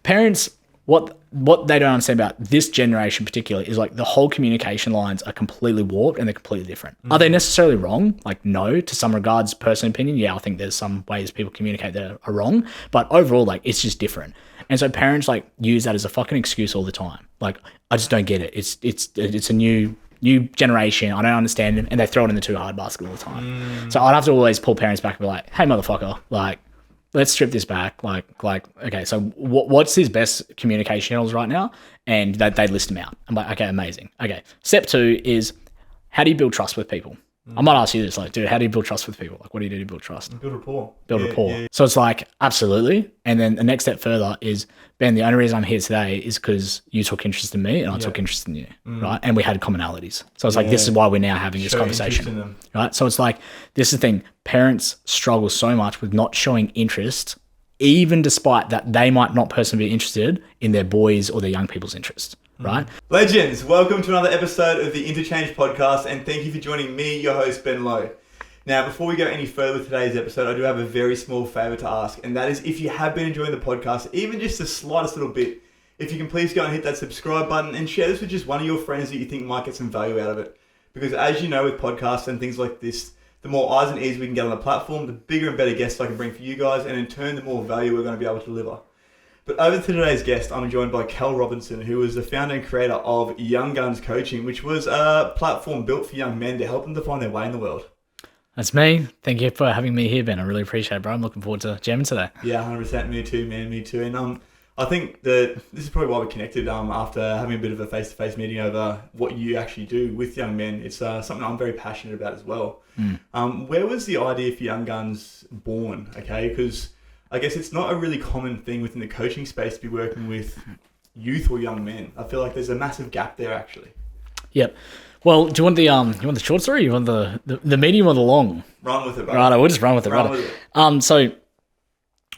parents, what they don't understand about this generation particularly is like the whole communication lines are completely warped and they're completely different. Are they necessarily wrong? Like, no, to some regards, personal opinion. Yeah, I think there's some ways people communicate that are wrong, but overall, like, it's just different. And so parents like use that as a fucking excuse all the time. Like, I just don't get it. It's a new generation. I don't understand them, and they throw it in the too hard basket all the time. So I'd have to always pull parents back and be like, hey, motherfucker, like, let's strip this back. Like, okay, so what's his best communication channels right now? And they list them out. I'm like, okay, amazing. Okay, step 2 is, how do you build trust with people? I might ask you this, like, dude, how do you build trust with people? Like, what do you do to build trust? Build rapport. Yeah. So it's like, absolutely. And then the next step further is, Ben, the only reason I'm here today is because you took interest in me and I took interest in you, right? And we had commonalities. So it's like, this is why we're now having this conversation, right? So it's like, this is the thing. Parents struggle so much with not showing interest, even despite that they might not personally be interested in their boys or their young people's interest. Right? Legends, welcome to another episode of the INTOCHANGE Podcast, and thank you for joining me, your host, Ben Lowe. Now, before we go any further with today's episode, I do have a very small favor to ask, and that is, if you have been enjoying the podcast, even just the slightest little bit, if you can please go and hit that subscribe button and share this with just one of your friends that you think might get some value out of it. Because as you know, with podcasts and things like this, the more eyes and ears we can get on the platform, the bigger and better guests I can bring for you guys, and in turn, the more value we're going to be able to deliver. But over to today's guest, I'm joined by Cal Robinson, who is the founder and creator of Yung Gunz Coaching, which was a platform built for young men to help them to find their way in the world. That's me. Thank you for having me here, Ben. I really appreciate it, bro. I'm looking forward to jamming today. Yeah, 100%. Me too, man. Me too. And I think that this is probably why we connected after having a bit of a face-to-face meeting over what you actually do with young men. It's something I'm very passionate about as well. Where was the idea for Yung Gunz born? Okay, because I guess it's not a really common thing within the coaching space to be working with youth or young men. I feel like there's a massive gap there, actually. Yep. Well, do you want the short story? You want the medium or the long? Run with it, bro. Right, I will just run with it. So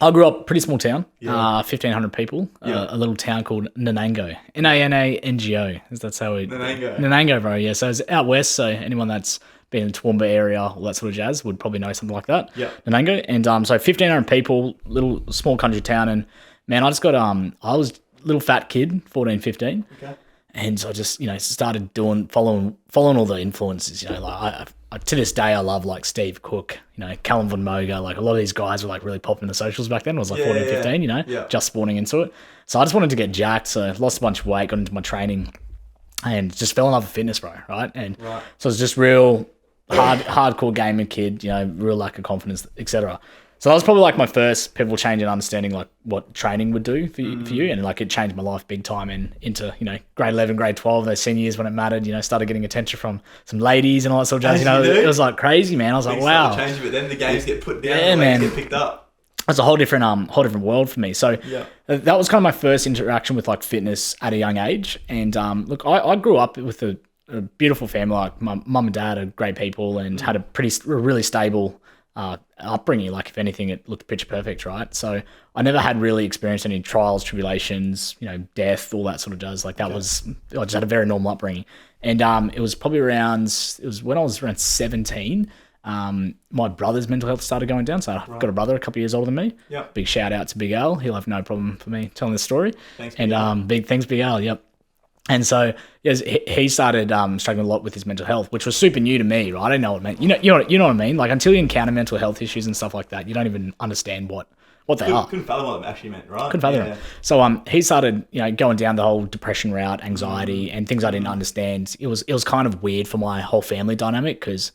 I grew up pretty small town, 1,500 people, a little town called Nanango, Nanango. That's how we Nanango, bro. Yeah, so it's out west. So anyone that's been in the Toowoomba area, all that sort of jazz, would probably know something like that. Yeah, Nanango, and so 1,500 people, little small country town, and man, I just got I was a little fat kid, 14, 15. Okay. And so I just, started following all the influences, like I to this day, I love like Steve Cook, Callum Von Moger, like a lot of these guys were like really popping in the socials back then. I was like 14, 15, just spawning into it. So I just wanted to get jacked. So lost a bunch of weight, got into my training and just fell in love with fitness, bro. Right. And so it's just real hardcore gaming kid, real lack of confidence, etc. So that was probably like my first pivotal change in understanding like what training would do for you. And like it changed my life big time and into, grade 11, grade 12, those senior years when it mattered, started getting attention from some ladies and all that sort of jazz. It was like crazy, man. I was like, wow. Change, but then the games get put down, the games get picked up. It's a whole different world for me. So that was kind of my first interaction with like fitness at a young age. And look, I grew up with a beautiful family. Like my mum and dad are great people and had a really stable upbringing. Like if anything, it looked picture perfect, right? So I never had really experienced any trials, tribulations, death, all that sort of jazz. Like that was, I just had a very normal upbringing. And it was probably when I was around 17, my brother's mental health started going down. So I've got a brother a couple of years older than me. Yep. Big shout out to Big Al. He'll have no problem for me telling this story. Thanks, Big Al. Big thanks, Big Al. Yep. And so yes, he started struggling a lot with his mental health, which was super new to me, right? I didn't know what it meant. You know what I mean? Like until you encounter mental health issues and stuff like that, you don't even understand what they are. Couldn't fathom what it actually meant, right? Couldn't fathom it. So he started, going down the whole depression route, anxiety, and things I didn't understand. It was kind of weird for my whole family dynamic because,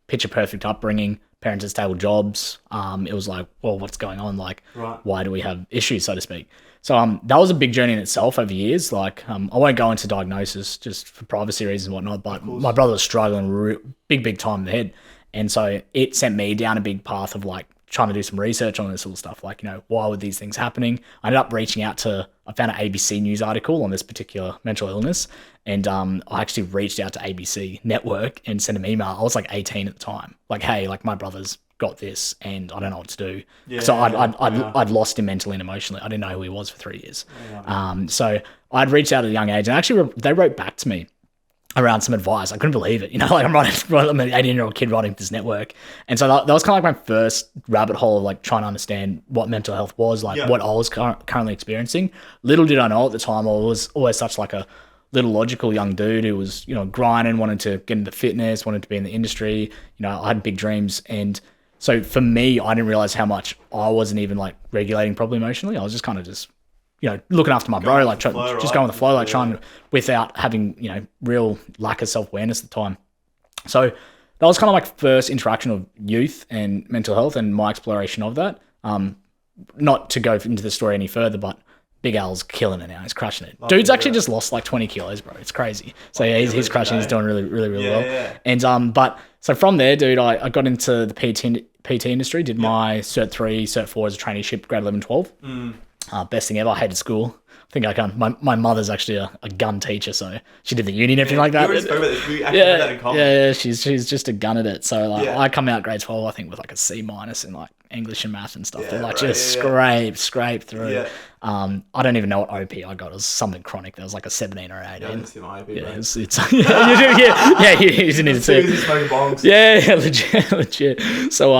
picture perfect upbringing, parents had stable jobs. It was like, well, what's going on? Like, why do we have issues, so to speak? So that was a big journey in itself over years. Like, I won't go into diagnosis just for privacy reasons and whatnot, but my brother was struggling big time in the head. And so it sent me down a big path of like trying to do some research on this sort of stuff. Like, why were these things happening? I ended up reaching out I found an ABC News article on this particular mental illness. And I actually reached out to ABC Network and sent an email. I was like 18 at the time. Like, hey, like my brother's got this and I don't know what to do. I'd lost him mentally and emotionally. I didn't know who he was for 3 years. So I'd reached out at a young age and actually they wrote back to me. around some advice. I couldn't believe it. Like I'm an 18-year-old kid writing this network. And so that was kind of like my first rabbit hole of like trying to understand what mental health was, like what I was currently experiencing. Little did I know at the time, I was always such like a little logical young dude who was, grinding, wanted to get into fitness, wanted to be in the industry. I had big dreams. And so for me, I didn't realize how much I wasn't even like regulating properly emotionally. I was just kind of just looking after my bro, like going with the flow, like trying without having, real lack of self-awareness at the time. So that was kind of like first interaction of youth and mental health and my exploration of that. Not to go into the story any further, but Big Al's killing it now. He's crushing it. Dude's actually just lost like 20 kilos, bro. It's crazy. So yeah, he's crushing. He's doing really well. Yeah. And but so from there, dude, I got into the PT industry, did my Cert 3, Cert 4 as a traineeship, grade 11, 12. Best thing ever. I hated school. I think I can. My mother's actually a gun teacher, so she did the uni and everything like that. You already spoke about this. We actually have that in common. Yeah, she's just a gun at it. So like, I come out grade 12, I think, with like a C- in like English and math and stuff. Scrape through. Yeah. I don't even know what OP I got. It was something chronic. There was like a 17 or 18. Yeah, I didn't see my OP, yeah, bro. it's you didn't need to see it. Smoking bongs. Yeah, legit. So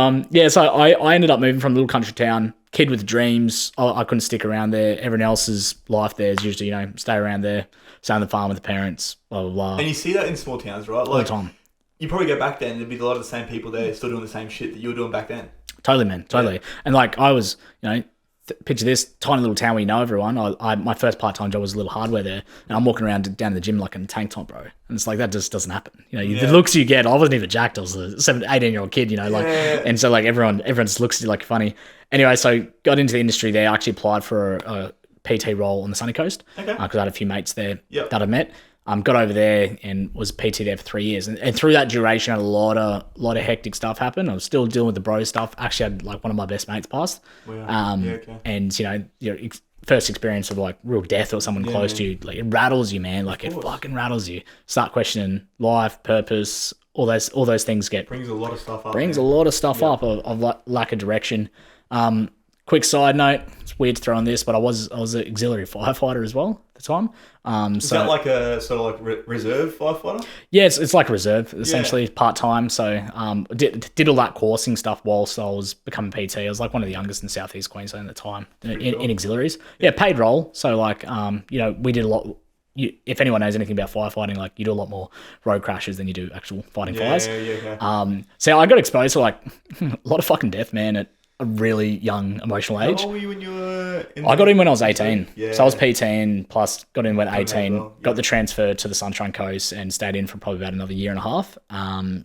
so I ended up moving from a little country town. Kid with dreams. I couldn't stick around there. Everyone else's life there is usually, stay around there, stay on the farm with the parents, blah, blah, blah. And you see that in small towns, right? Like, all the time. You probably go back then, and there'd be a lot of the same people there still doing the same shit that you were doing back then. Totally, man. Totally. Yeah. And like I was, picture this tiny little town where you know everyone. My first part-time job was a little hardware there, and I'm walking around down to the gym like in a tank top, bro. And it's like, that just doesn't happen. The looks you get, I wasn't even jacked. I was a 18-year-old kid, and so like everyone just looks at you like funny. Anyway, so got into the industry there. I actually applied for a PT role on the sunny coast because I had a few mates there that I met. Got over there and was PT there for 3 years. And through that duration, I had a lot of hectic stuff happen. I was still dealing with the bro stuff. Actually, I had like one of my best mates passed. And, first experience of like real death or someone close to you, like it rattles you, man. Like it fucking rattles you. Start questioning life, purpose, all those things brings a lot of stuff up. Up of lack of direction. Quick side note, it's weird to throw on this, but I was an auxiliary firefighter as well at the time. Is that like a sort of like reserve firefighter? Yeah, it's like reserve, essentially, part-time. So did all that coursing stuff whilst I was becoming PT. I was like one of the youngest in Southeast Queensland at the time in auxiliaries. Yeah, paid role. So like, we did a lot. If anyone knows anything about firefighting, like you do a lot more road crashes than you do actual fighting fires. So I got exposed to like a lot of fucking death, man, at a really young emotional age. How old were you when you were I got in when I was 18. So I was PT plus got in when 18, got the transfer to the Sunshine Coast and stayed in for probably about another year and a half.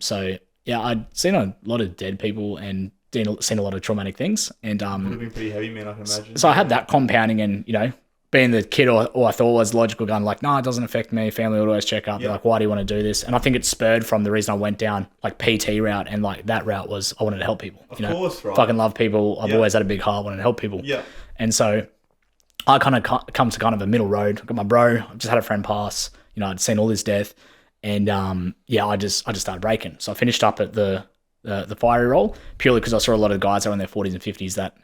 So I'd seen a lot of dead people and seen a lot of traumatic things. And would have been pretty heavy, man, I can imagine. So I had that compounding and, being the kid or I thought was logical gun, like, no, it doesn't affect me. Family would always check up. They're like, why do you want to do this? And I think it spurred from the reason I went down like PT route, and like that route was I wanted to help people. Of course, right. Fucking love people. I've always had a big heart, wanted to help people. Yeah. And so I kind of come to kind of a middle road. I got my bro. I just had a friend pass. I'd seen all this death, and I just started breaking. So I finished up at the fiery role purely because I saw a lot of guys that were in their 40s and 50s that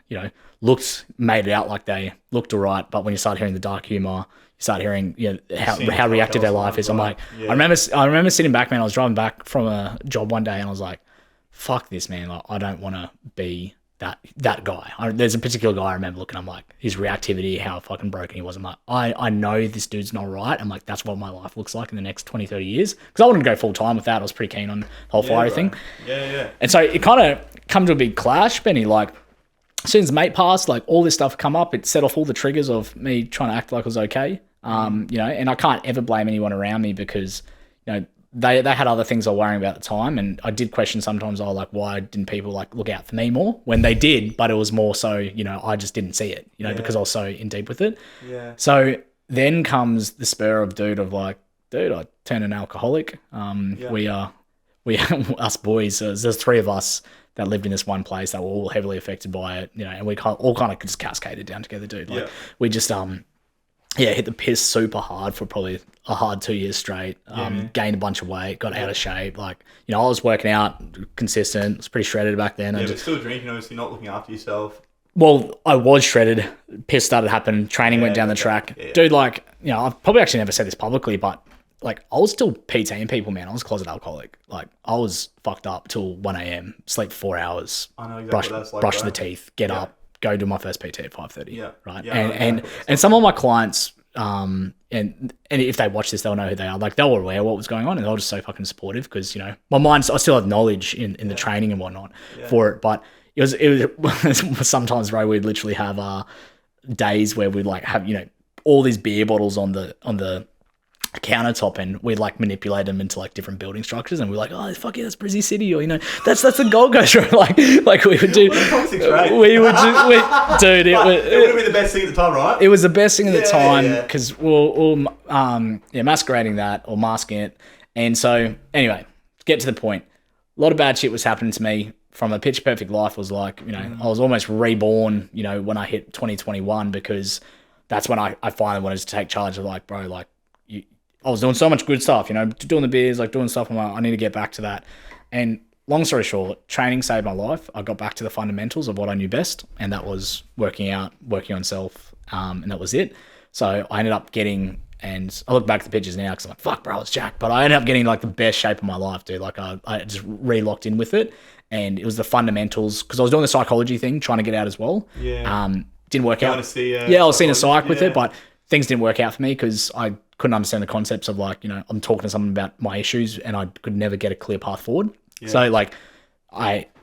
made it out like they looked all right, but when you start hearing the dark humor, you start hearing how reactive their life is. I'm like, I remember sitting back, man. I was driving back from a job one day, and I was like, fuck this, man. Like, I don't want to be that guy. There's a particular guy I remember looking. I'm like, his reactivity, how fucking broken he was. I'm like, I know this dude's not right. I'm like, that's what my life looks like in the next 20, 30 years. Because I wanted to go full time with that. I was pretty keen on the whole fire thing. Yeah. And so it kind of come to a big clash, Benny. Like, as soon as mate passed, like all this stuff come up, it set off all the triggers of me trying to act like I was okay. And I can't ever blame anyone around me because, they had other things I was worrying about at the time. And I did question sometimes, why didn't people like look out for me more when they did? But it was more so, I just didn't see it, because I was so in deep with it. Yeah. So then comes the spur of I turned an alcoholic. We us boys, there's three of us that lived in this one place that were all heavily affected by it, and we all kind of just cascaded down together, dude. Like we just hit the piss super hard for probably a hard 2 years straight. Gained a bunch of weight, got out of shape. Like, I was working out consistent, was pretty shredded back then. Yeah, but still drinking, obviously not looking after yourself. Well, I was shredded. Piss started happening. Training went down the track. Dude, I've probably actually never said this publicly, but like, I was still PTing people, man. I was a closet alcoholic. Like, I was fucked up till 1 a.m., sleep 4 hours, I know exactly what that's like, brush bro. the teeth, get up, go do my first PT at 5:30. Yeah. Right. Yeah, And some of my clients, and if they watch this, they'll know who they are. Like, they were aware of what was going on, and they were just so fucking supportive because, you know, my mind, I still have knowledge in the training and whatnot for it. But it was sometimes, bro, we'd literally have days where we'd like have, you know, all these beer bottles on the countertop, and we'd like manipulate them into like different building structures, and we're like, oh fuck yeah, that's Brizzy City, or, you know, that's the Gold Coast road. like we would do, we would do, dude, it would have been the best thing at the time, right? It was the best thing at the time because we're masquerading that or masking it. And so anyway, get to the point. A lot of bad shit was happening to me. From a picture perfect life was like, you know, I was almost reborn, you know, when I hit 2021, because that's when I finally wanted to take charge of, like, bro, like, I was doing so much good stuff, you know, doing the beers, like doing stuff. I'm like, I need to get back to that. And long story short, training saved my life. I got back to the fundamentals of what I knew best, and that was working out, working on self, and that was it. So I ended up getting, and I look back at the pictures now because I'm like, fuck, bro, it's jacked. But I ended up getting like the best shape of my life, dude. Like I just re-locked in with it, and it was the fundamentals because I was doing the psychology thing, trying to get out as well. Yeah. Didn't work out. I was seeing a psych with it, but things didn't work out for me because I couldn't understand the concepts of, like, you know, I'm talking to someone about my issues and I could never get a clear path forward. Yeah. So like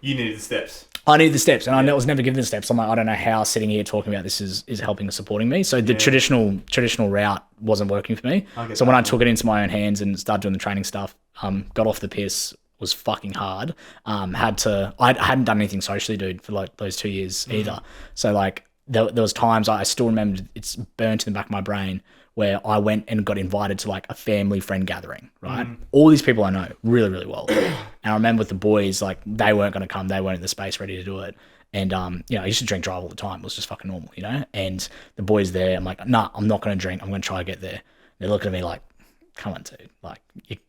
you needed the steps. I needed the steps, and I was never given the steps. I'm like, I don't know how sitting here talking about this is helping and supporting me. So the traditional route wasn't working for me. So when I took it into my own hands and started doing the training stuff, got off the piss, was fucking hard. I hadn't done anything socially, dude, for like those 2 years either. So like there was times I still remember, it's burnt in the back of my brain, where I went and got invited to like a family friend gathering, right? All these people I know really, really well. And I remember with the boys, like, they weren't going to come. They weren't in the space ready to do it. And, you know, I used to drink drive all the time. It was just fucking normal, you know? And the boys there, I'm like, nah, I'm not going to drink. I'm going to try to get there. They're looking at me like, come on, dude. Like,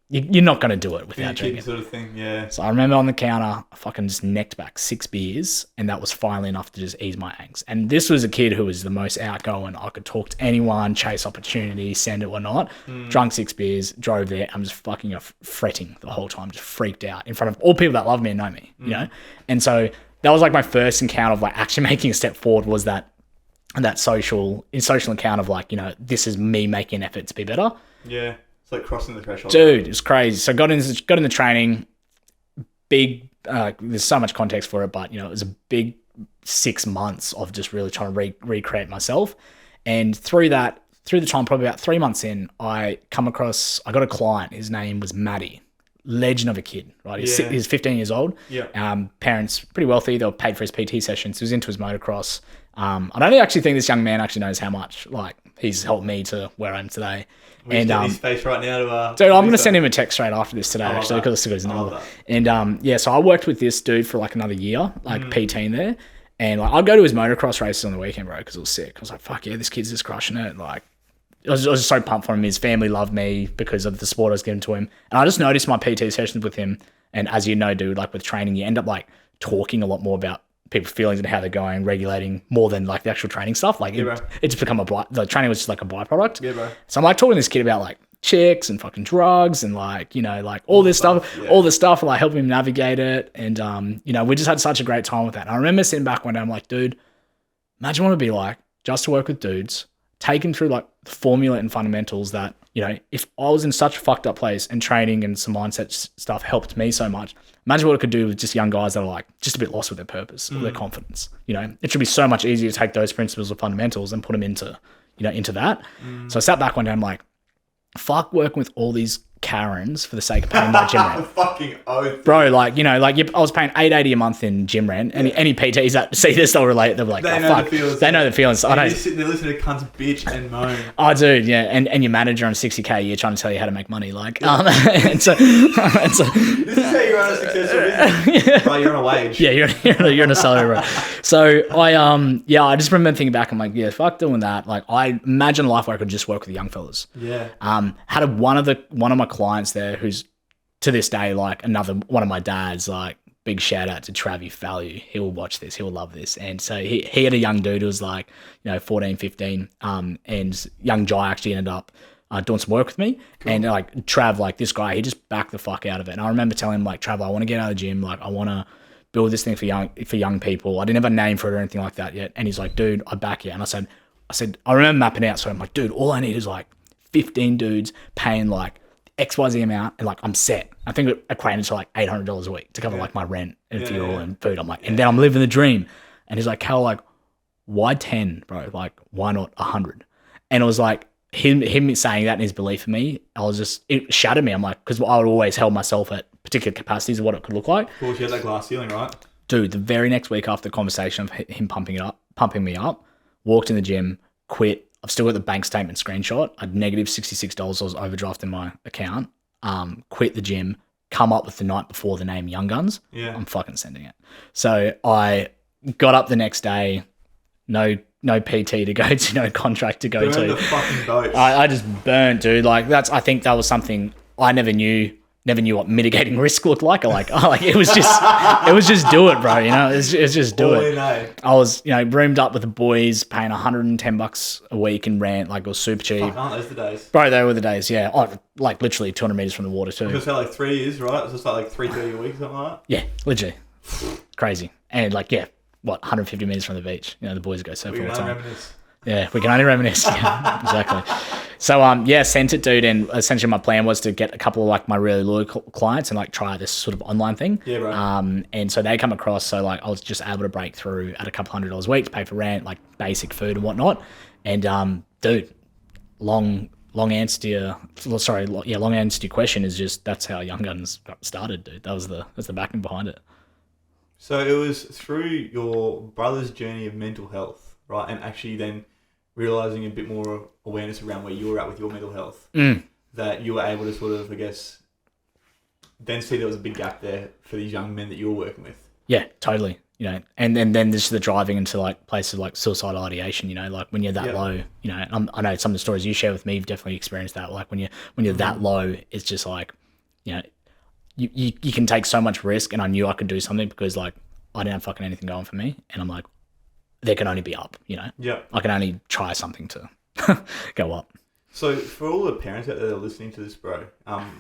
you're not going to do it without drinking. Sort of thing, yeah. So I remember on the counter, I fucking just necked back 6 beers, and that was finally enough to just ease my angst. And this was a kid who was the most outgoing. I could talk to anyone, chase opportunity, send it or not. Drunk 6 beers, drove there. I'm just fucking fretting the whole time, just freaked out in front of all people that love me and know me, you know? And so that was like my first encounter of like actually making a step forward, was that social encounter of like, you know, this is me making an effort to be better. Yeah. It's like crossing the threshold. Dude, it's crazy. So got in the training, big, there's so much context for it, but, you know, it was a big 6 months of just really trying to recreate myself. And through the time, probably about 3 months in, I got a client. His name was Matty. Legend of a kid, right? He's 15 years old. Yeah. Parents pretty wealthy. They were paid for his PT sessions. He was into his motocross. I don't actually think this young man actually knows how much, like, he's helped me to where I am today. And his face right now to dude, I'm going to send him a text straight after this today, actually, because I still got his number. And so I worked with this dude for like another year, like PT there. And like, I'd go to his motocross races on the weekend, bro, because it was sick. I was like, fuck yeah, this kid's just crushing it. Like, I was just so pumped for him. His family loved me because of the support I was giving to him. And I just noticed my PT sessions with him. And as you know, dude, like with training, you end up like talking a lot more about people's feelings and how they're going, regulating more than like the actual training stuff. Like it's become the training was just like a byproduct. Yeah, bro. So I'm like talking to this kid about like chicks and fucking drugs and like, you know, like all this stuff, and like helping him navigate it. And, you know, we just had such a great time with that. And I remember sitting back one day, I'm like, dude, imagine what it'd be like just to work with dudes, take him through like the formula and fundamentals that, you know, if I was in such a fucked up place and training and some mindset stuff helped me so much, imagine what it could do with just young guys that are like just a bit lost with their purpose or their confidence. You know, it should be so much easier to take those principles or fundamentals and put them into, you know, into that. So I sat back one day, I'm like, fuck working with all these Karens for the sake of paying my gym rent. Fucking oath. Bro, like, you know, like I was paying $880 a month in gym rent. Any PTs that see this, they'll relate. They'll be like, they know the feelings. I don't. They're listening to cunts bitch and moan. Oh, dude, yeah. And your manager on 60K a year trying to tell you how to make money. Like, and so this is how you run a successful business. Bro, you're on a wage. Yeah, you're on a salary, bro. So I just remember thinking back, I'm like, yeah, fuck doing that. Like, I imagine a life where I could just work with the young fellas. Yeah. Had one of my clients there who's to this day like another one of my dad's, like, big shout out to Travie Value. He'll watch this, he'll love this. And so he had a young dude who was like, you know, 14, 15, and young Jai actually ended up doing some work with me. Cool. And like Trav, like this guy, he just backed the fuck out of it. And I remember telling him like, Trav, I want to get out of the gym. Like I want to build this thing for young people. I didn't have a name for it or anything like that yet. And he's like, dude, I back you. And I said, I remember mapping out. So I'm like, dude, all I need is like 15 dudes paying like XYZ amount and like I'm set. I think it equated to like $800 a week to cover like my rent and fuel and food. I'm like, and then I'm living the dream. And he's like, Cal, like, why 10, bro? Like, why not 100? And it was like him saying that and his belief in me, it shattered me. I'm like, because I would always held myself at particular capacities of what it could look like. Of course, you had that glass ceiling, right? Dude, the very next week after the conversation of him pumping me up, walked in the gym, quit. I've still got the bank statement screenshot. I had negative $66. I was overdrafting my account. Quit the gym, come up with the night before the name Yung Gunz. Yeah. I'm fucking sending it. So I got up the next day, no PT to go to, no contract to go to. The fucking boat. I just burnt, dude. Like I think that was something I never knew what mitigating risk looked like. It was just do it, bro. You know, it's just do it. I was, roomed up with the boys, paying $110 a week in rent. Like it was super cheap. Fuck, aren't those the days? Bro, they were the days. Yeah, like literally 200 meters from the water too. I was gonna say like 3 years, right? So it's like $330 a week, something like that. Yeah, literally, crazy. And like 150 meters from the beach. The boys go surf all the time. Yeah, we can only reminisce. Yeah, exactly. So, sent it, dude. And essentially my plan was to get a couple of like my really loyal clients and like try this sort of online thing. Yeah, bro. And so they come across. So like I was just able to break through at a couple $100 a week to pay for rent, like basic food and whatnot. And, dude, long answer to your question is just, that's how Yung Gunz got started, dude. That's the backing behind it. So it was through your brother's journey of mental health, right? And actually then realizing a bit more awareness around where you were at with your mental health, that you were able to sort of, I guess, then see there was a big gap there for these young men that you were working with. Yeah, totally. And then there's the driving into like places like suicidal ideation, like when you're that low, and I know some of the stories you share with me, you've definitely experienced that. Like when you're that low, it's just like, you can take so much risk, and I knew I could do something because like I didn't have fucking anything going for me, and I'm like, there can only be up, Yeah. I can only try something to go up. So for all the parents out there that are listening to this, bro,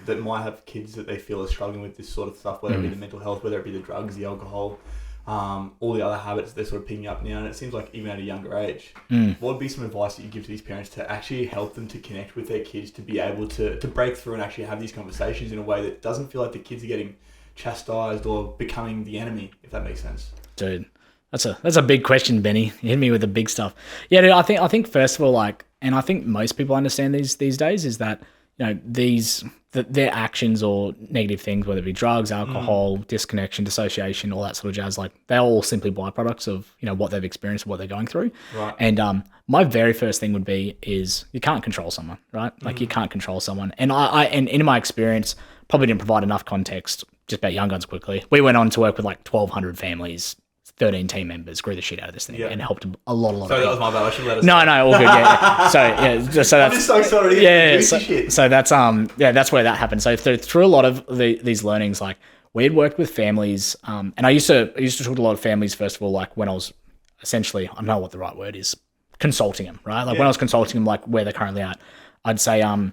that might have kids that they feel are struggling with this sort of stuff, whether it be the mental health, whether it be the drugs, the alcohol, all the other habits they're sort of picking up now, and it seems like even at a younger age, what would be some advice that you give to these parents to actually help them to connect with their kids, to be able to break through and actually have these conversations in a way that doesn't feel like the kids are getting chastised or becoming the enemy, if that makes sense? Dude, that's a big question, Benny. You hit me with the big stuff. Yeah, dude, I think first of all, like, and I think most people understand these days is that, their actions or negative things, whether it be drugs, alcohol, disconnection, dissociation, all that sort of jazz, like they're all simply byproducts of, what they've experienced, what they're going through. Right. And my very first thing would be is you can't control someone, right? Like you can't control someone. And and in my experience, probably didn't provide enough context just about Yung Gunz quickly. We went on to work with like 1,200 families, 13 team members, grew the shit out of this thing and helped a lot of Sorry, people. that was my bad. I should let us No, all good. Yeah. So that's I'm just so sorry. Shit. So that's that's where that happened. So through a lot of these learnings, like we had worked with families, and I used to talk to a lot of families first of all, like when I was essentially, I don't know what the right word is, consulting them, right? Like when I was consulting them, like where they're currently at, I'd say out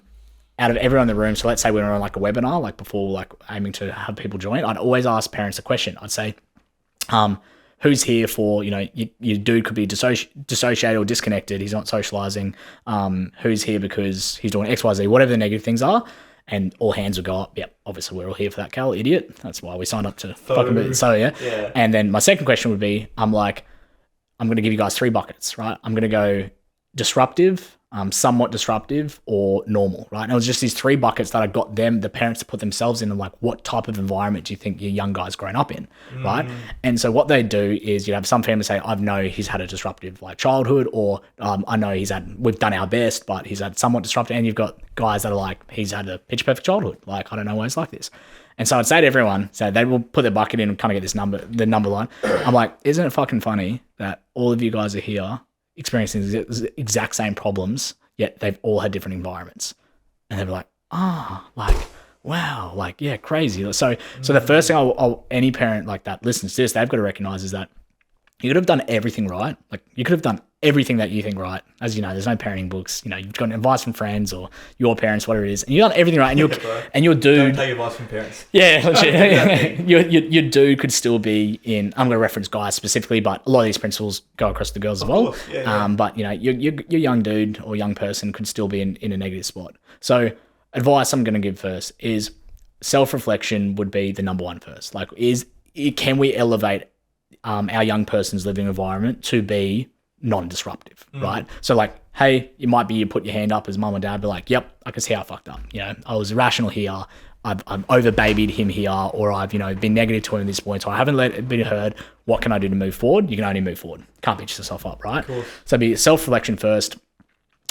of everyone in the room. So let's say we were on like a webinar, like before, like aiming to have people join. I'd always ask parents a question. I'd say, who's here for, your dude could be dissociated or disconnected. He's not socializing. Who's here because he's doing X, Y, Z, whatever the negative things are. And all hands would go up. Yep, obviously we're all here for that, Cal, idiot. That's why we signed up to fucking be. So, yeah. And then my second question would be, I'm going to give you guys 3 buckets, right? I'm going to go disruptive, somewhat disruptive, or normal, right? And it was just these 3 buckets that I got the parents to put themselves in, and like, what type of environment do you think your young guy's grown up in, right? And so what they do is you have some families say, I know he's had a disruptive like childhood, or I know we've done our best, but he's had somewhat disruptive. And you've got guys that are like, he's had a pitch perfect childhood. Like, I don't know why it's like this. And so I'd say to everyone, so they will put their bucket in and kind of get the number line. I'm like, isn't it fucking funny that all of you guys are here experiencing the exact same problems, yet they've all had different environments? And they were like, like, wow, like, yeah, crazy. So the first thing any parent like that listens to this, they've got to recognize is that you could have done everything right. Like you could have done everything that you think right. As you know, there's no parenting books. You know, you've got advice from friends or your parents, whatever it is, and you've done everything right. And your dude, don't take advice from parents. Yeah, your dude could still be in. I'm going to reference guys specifically, but a lot of these principles go across the girls as well. But you know, your young dude or young person could still be in a negative spot. So advice I'm going to give first is self-reflection would be the number one first. Like, can we elevate our young person's living environment to be non-disruptive, right? So like, hey, it might be you put your hand up as mum or dad, be like, yep, I can see how I fucked up. You know, I was irrational here. I've over-babied him here, or I've, you know, been negative to him at this point, or I haven't let it be heard. What can I do to move forward? You can only move forward. Can't beat yourself up, right? So be self-reflection first.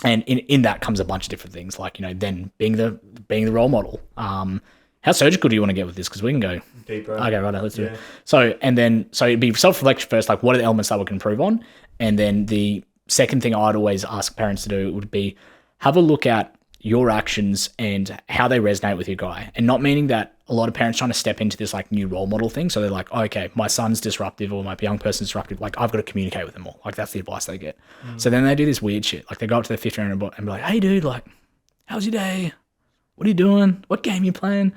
And in that comes a bunch of different things, like, you know, then being the role model. How surgical do you want to get with this? Because we can go deeper. Okay, right, let's do it. So it'd be self-reflection first, like what are the elements that we can improve on? And then the second thing I'd always ask parents to do would be have a look at your actions and how they resonate with your guy. And not meaning that a lot of parents trying to step into this like new role model thing. So they're like, oh, okay, my son's disruptive or my young person's disruptive. Like, I've got to communicate with them more. Like, that's the advice they get. So then they do this weird shit. Like, they go up to their 15-year-old and be like, hey, dude, like, how's your day? What are you doing? What game you playing?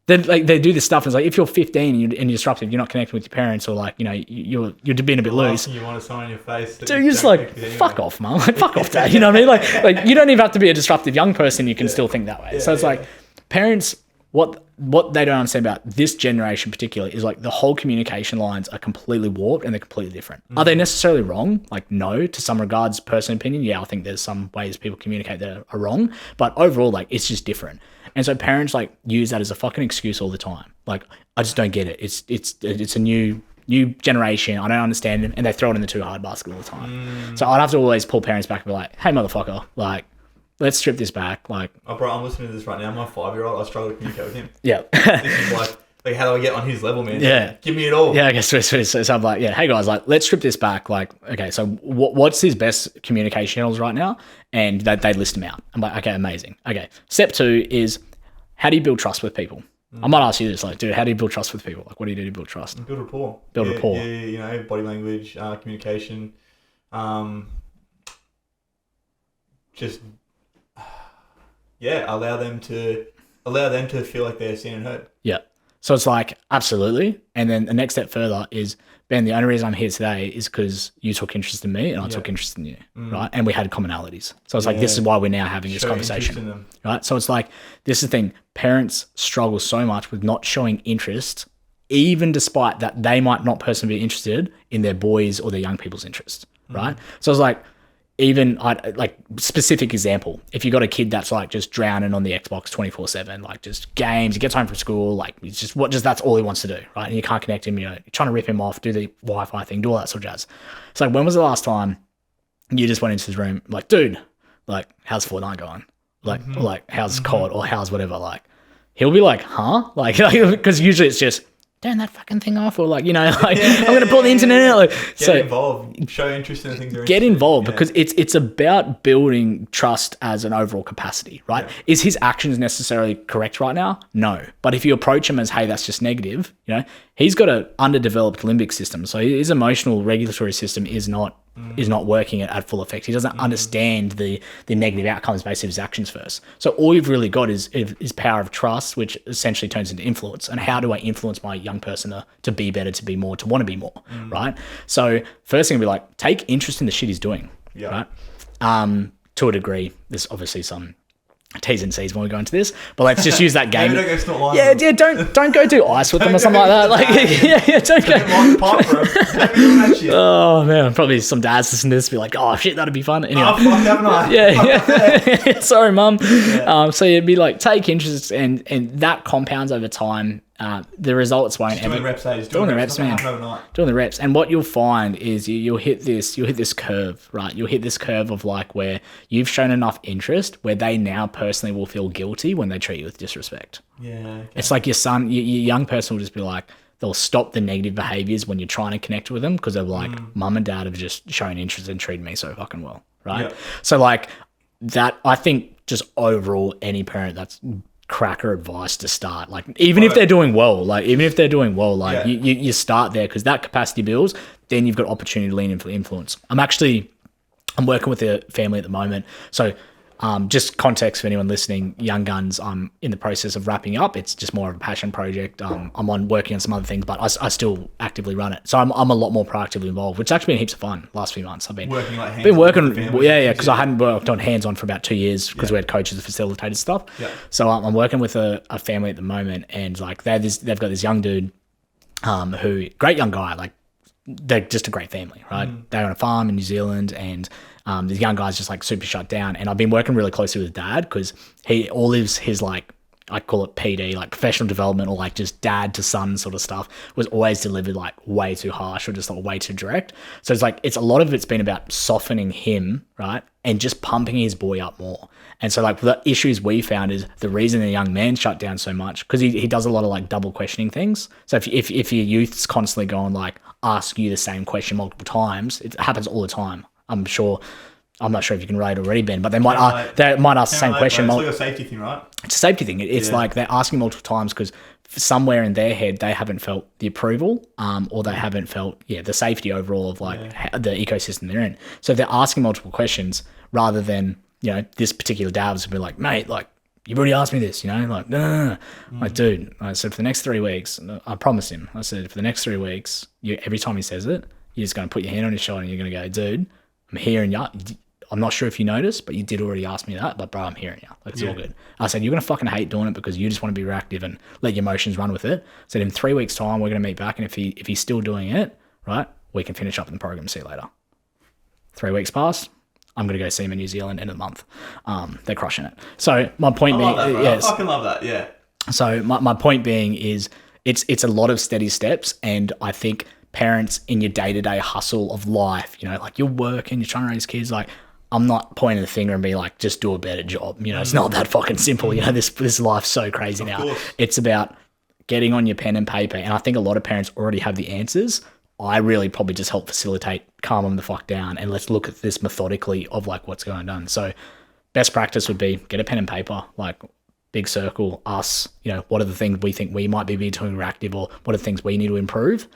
Then like they do this stuff. And it's like, if you're 15 and you're disruptive, you're not connecting with your parents, or like, you know, you're being a bit loose. You want someone in your face. Dude, you're just like, fuck off, mum. Like, fuck off, dad. You know what I mean? Like you don't even have to be a disruptive young person. You can still think that way. So it's like parents, what they don't understand about this generation particularly is like the whole communication lines are completely warped and they're completely different. Are they necessarily wrong? Like, no, to some regards, personal opinion. Yeah, I think there's some ways people communicate that are wrong, but overall, like, it's just different. And so parents like use that as a fucking excuse all the time. Like, I just don't get it. It's a new generation. I don't understand it. And they throw it in the too hard basket all the time. So I'd have to always pull parents back and be like, hey, motherfucker, like, let's strip this back. Like, oh, bro, I'm listening to this right now. My 5-year-old, I struggle to communicate with him. Yeah. This is like, how do I get on his level, man? Yeah. Give me it all. Yeah, I guess so I'm like, yeah, hey guys, like, let's strip this back. Like, okay, so what's his best communication channels right now? And they list them out. I'm like, okay, amazing. Okay. Step 2 is, how do you build trust with people? I might ask you this, like, dude, how do you build trust with people? Like, what do you do to build trust? Build rapport. Rapport. Yeah, you know, body language, communication. Just, allow them to feel like they're seen and heard. Yeah. So it's like, absolutely. And then the next step further is, Ben, the only reason I'm here today is because you took interest in me and I took interest in you, right? And we had commonalities. So it's like, this is why we're now having this conversation, right? So it's like, this is the thing. Parents struggle so much with not showing interest, even despite that they might not personally be interested in their boys or their young people's interest, right? So it's like, even like specific example, if you got a kid that's like just drowning on the Xbox 24/7, like just games, he gets home from school, like it's just that's all he wants to do, right? And you can't connect him, you know, you're trying to rip him off, do the Wi-Fi thing, do all that sort of jazz. It's like, when was the last time you just went into his room, like, dude, like, how's Fortnite going? Like, or like, how's COD or how's whatever? Like, he'll be like, huh? Like, because usually it's just, turn that fucking thing off, or like, you know, like, I'm going to pull the internet out. Like, get involved, show interest in the things they're get involved because it's about building trust as an overall capacity, right? Yeah. Is his actions necessarily correct right now? No. But if you approach him as, hey, that's just negative, you know, he's got an underdeveloped limbic system. So his emotional regulatory system is not working at full effect. He doesn't understand the negative outcomes based on his actions first. So all you've really got is power of trust, which essentially turns into influence. And how do I influence my young person to be better, to be more, to want to be more, right? So first thing would be like, take interest in the shit he's doing, right? To a degree, there's obviously some T's and C's when we go into this, but let's just use that game. Don't go do ice with them or something like that. Like, don't go. Oh man, probably some dads listen to this be like, oh shit, that'd be fun. Anyway, haven't I? Sorry, mum. So you'd be like, take interest, and that compounds over time. The results won't ever. Doing the reps, man. Doing the reps, and what you'll find is you'll hit this curve, right? You'll hit this curve of like where you've shown enough interest where they now personally will feel guilty when they treat you with disrespect. Yeah. Okay. It's like your young person will just be like, they'll stop the negative behaviors when you're trying to connect with them because they're like, mum and dad have just shown interest and treated me so fucking well, right? Yep. So like that, I think just overall any parent that's cracker advice to start, like even if they're doing well, you start there because that capacity builds, then you've got opportunity to lean in for influence. I'm actually I'm working with a family at the moment. So just context for anyone listening, Yung Gunz, I'm in the process of wrapping up. It's just more of a passion project. I'm working on some other things, but I still actively run it. So I'm a lot more proactively involved, which has actually been heaps of fun last few months. I've been working because I hadn't worked on hands-on for about 2 years because we had coaches that facilitated stuff. Yeah. So I'm working with a family at the moment, and like they've got this young dude who, great young guy, like they're just a great family, right? They're on a farm in New Zealand, and this young guy's just like super shut down. And I've been working really closely with dad because all of his like, I call it PD, like professional development, or like just dad to son sort of stuff, was always delivered like way too harsh or just like way too direct. So it's like, a lot of it's been about softening him, right? And just pumping his boy up more. And so like the issues we found is the reason the young man shut down so much, because he does a lot of like double questioning things. So if your youth's constantly going like, ask you the same question multiple times, it happens all the time. I'm not sure if you can relate already, Ben, but they might ask the same question. It's like a safety thing, right? It's a safety thing. It's like they're asking multiple times because somewhere in their head they haven't felt the approval, or they haven't felt the safety overall of like the ecosystem they're in. So if they're asking multiple questions rather than this particular dad was be like, mate, like you've already asked me this, like no. Like, dude, I said for the next 3 weeks, I promised him. I said for the next 3 weeks, every time he says it, you're just going to put your hand on his shoulder and you're going to go, dude, I'm hearing you. I'm not sure if you noticed, but you did already ask me that. But bro, I'm hearing you. Like, it's all good. I said, you're going to fucking hate doing it because you just want to be reactive and let your emotions run with it. I said, in 3 weeks' time, we're going to meet back. And if he's still doing it, right, we can finish up in the program and see you later. 3 weeks passed. I'm going to go see him in New Zealand end of the month. They're crushing it. So my point being... I fucking love that, yeah. So my point being is it's a lot of steady steps, and I think parents in your day-to-day hustle of life, like you're working, you're trying to raise kids, like I'm not pointing the finger and be like, just do a better job. It's not that fucking simple. This life's so crazy now. Course. It's about getting on your pen and paper. And I think a lot of parents already have the answers. I really probably just help facilitate, calm them the fuck down, and let's look at this methodically of like what's going on. So best practice would be get a pen and paper, like big circle, us, what are the things we think we might be too reactive, or what are the things we need to improve?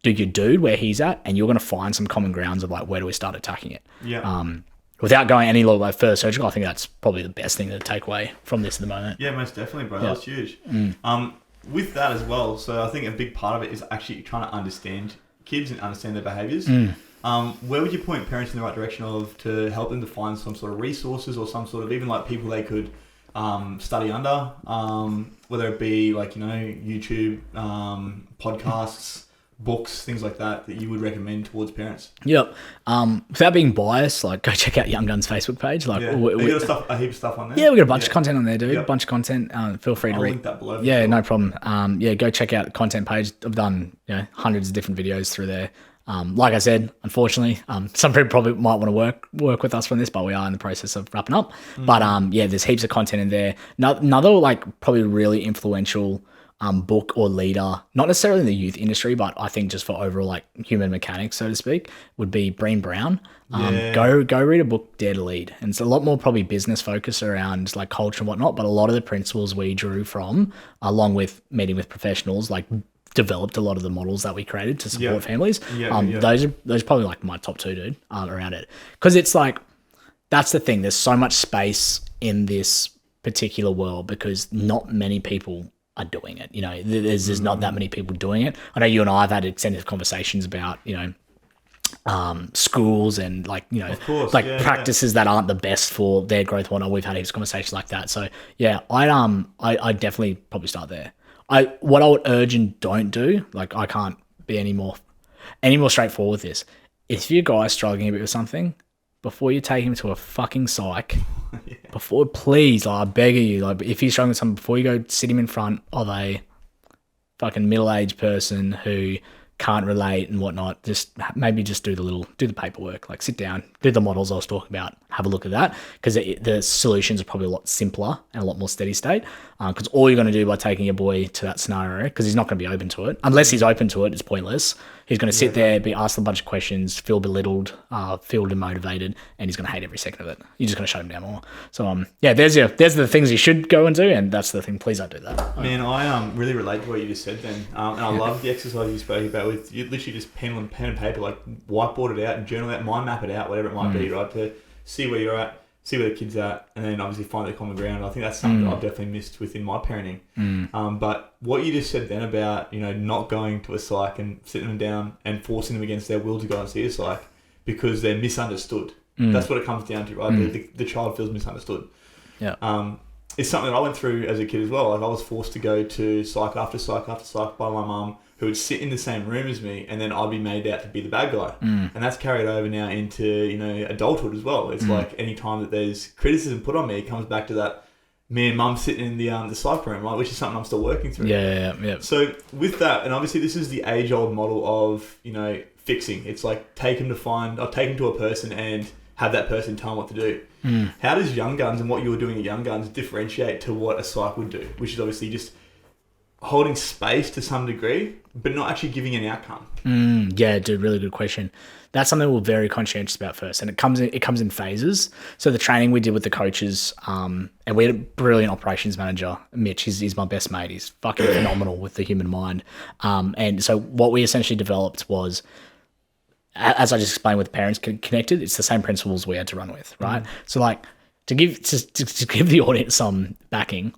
Do your dude where he's at, and you're going to find some common grounds of like, where do we start attacking it? Yeah. Without going any little way further surgical, I think that's probably the best thing to take away from this at the moment. Yeah, most definitely, bro. That's huge. With that as well, so I think a big part of it is actually trying to understand kids and understand their behaviours. Where would you point parents in the right direction to help them to find some sort of resources, or some sort of even like people they could study under, whether it be like, YouTube, podcasts, books, things like that you would recommend towards parents? Yep. Without being biased, like go check out Yung Gunz Facebook page. Like, we got a heap of stuff on there. Yeah, we got a bunch of content on there, dude. A bunch of content. Feel free to read. Link that below. Yeah, no problem. Go check out the content page. I've done hundreds of different videos through there. Like I said, unfortunately, some people probably might want to work with us from this, but we are in the process of wrapping up. But there's heaps of content in there. Another like probably really influential book or leader, not necessarily in the youth industry, but I think just for overall like human mechanics, so to speak, would be Breen Brown. Go read a book, Dare to Lead. And it's a lot more probably business focus around like culture and whatnot, but a lot of the principles we drew from, along with meeting with professionals, like developed a lot of the models that we created to support families. Those are probably like my top two, dude, around it. Because it's like, that's the thing. There's so much space in this particular world because not many people are doing it. There's not that many people doing it. I know you and I have had extensive conversations about, schools and like, practices that aren't the best for their growth. We've had these conversations like that. So I definitely probably start there. What I would urge and don't do, like I can't be any more straightforward with this. If your guy's struggling a bit with something, before you take him to a fucking psych, please, like, I beg of you, like if he's struggling with something, before you go sit him in front of a fucking middle-aged person who can't relate and whatnot, just do the paperwork, like sit down, do the models I was talking about, have a look at that, because the solutions are probably a lot simpler and a lot more steady state, because all you're going to do by taking your boy to that scenario, because he's not going to be open to it, unless he's open to it, it's pointless. He's going to sit there, be asked a bunch of questions, feel belittled, feel demotivated, and he's going to hate every second of it. You're just going to shut him down more. So there's the things you should go and do, and that's the thing. Please don't do that. Man, I really relate to what you just said then, and I love the exercise you spoke about with you literally just pen and paper, like whiteboard it out and journal it, mind map it out, whatever it might be, right? To see where you're at, see where the kid's at, and then obviously find the common ground. I think that's something that I've definitely missed within my parenting. But what you just said then about, not going to a psych and sitting them down and forcing them against their will to go and see a psych because they're misunderstood. That's what it comes down to, right? The child feels misunderstood. Yeah. It's something that I went through as a kid as well. Like I was forced to go to psych after psych after psych by my mum, who would sit in the same room as me, and then I'd be made out to be the bad guy. And that's carried over now into, adulthood as well. It's like any time that there's criticism put on me, it comes back to that me and mum sitting in the psych room, right? Which is something I'm still working through. Yeah. So with that, and obviously this is the age-old model of, fixing. It's like take him to a person and have that person tell him what to do. How does Yung Gunz and what you were doing at Yung Gunz differentiate to what a psych would do? Which is obviously just holding space to some degree, but not actually giving an outcome. Yeah, dude, really good question. That's something we're very conscientious about first, and it comes in phases. So the training we did with the coaches, and we had a brilliant operations manager, Mitch. He's my best mate. He's fucking phenomenal with the human mind. And so what we essentially developed was, as I just explained with parents connected, it's the same principles we had to run with, right? So like to give the audience some backing,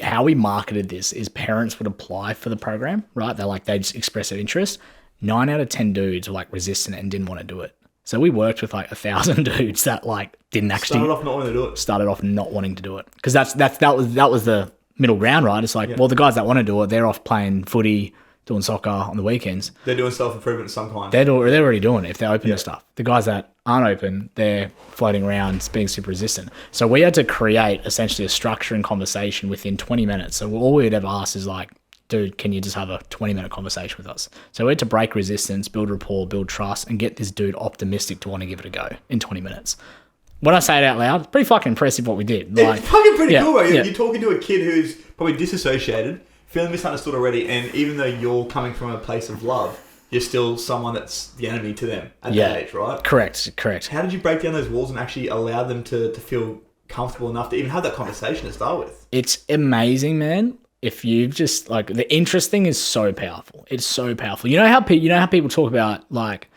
how we marketed this is parents would apply for the program, right? They just express their interest. 9 out of 10 dudes were like resistant and didn't want to do it. So we worked with like 1,000 dudes that like didn't actually started off not wanting to do it. Started off not wanting to do it because that was the middle ground, right? It's like, well, the guys that want to do it, they're off playing footy, doing soccer on the weekends. They're doing self-improvement of some kind. They're already doing it if they're open to stuff. The guys that aren't open, they're floating around being super resistant. So we had to create essentially a structure and conversation within 20 minutes. So all we would ever ask is like, dude, can you just have a 20-minute conversation with us? So we had to break resistance, build rapport, build trust, and get this dude optimistic to want to give it a go in 20 minutes. When I say it out loud, it's pretty fucking impressive what we did. It's fucking pretty cool, right? You're talking to a kid who's probably disassociated, feeling misunderstood already, and even though you're coming from a place of love, you're still someone that's the enemy to them at that age, right? Correct. How did you break down those walls and actually allow them to feel comfortable enough to even have that conversation to start with? It's amazing, man. If you just like, the interest thing is so powerful. It's so powerful. You know how people talk about like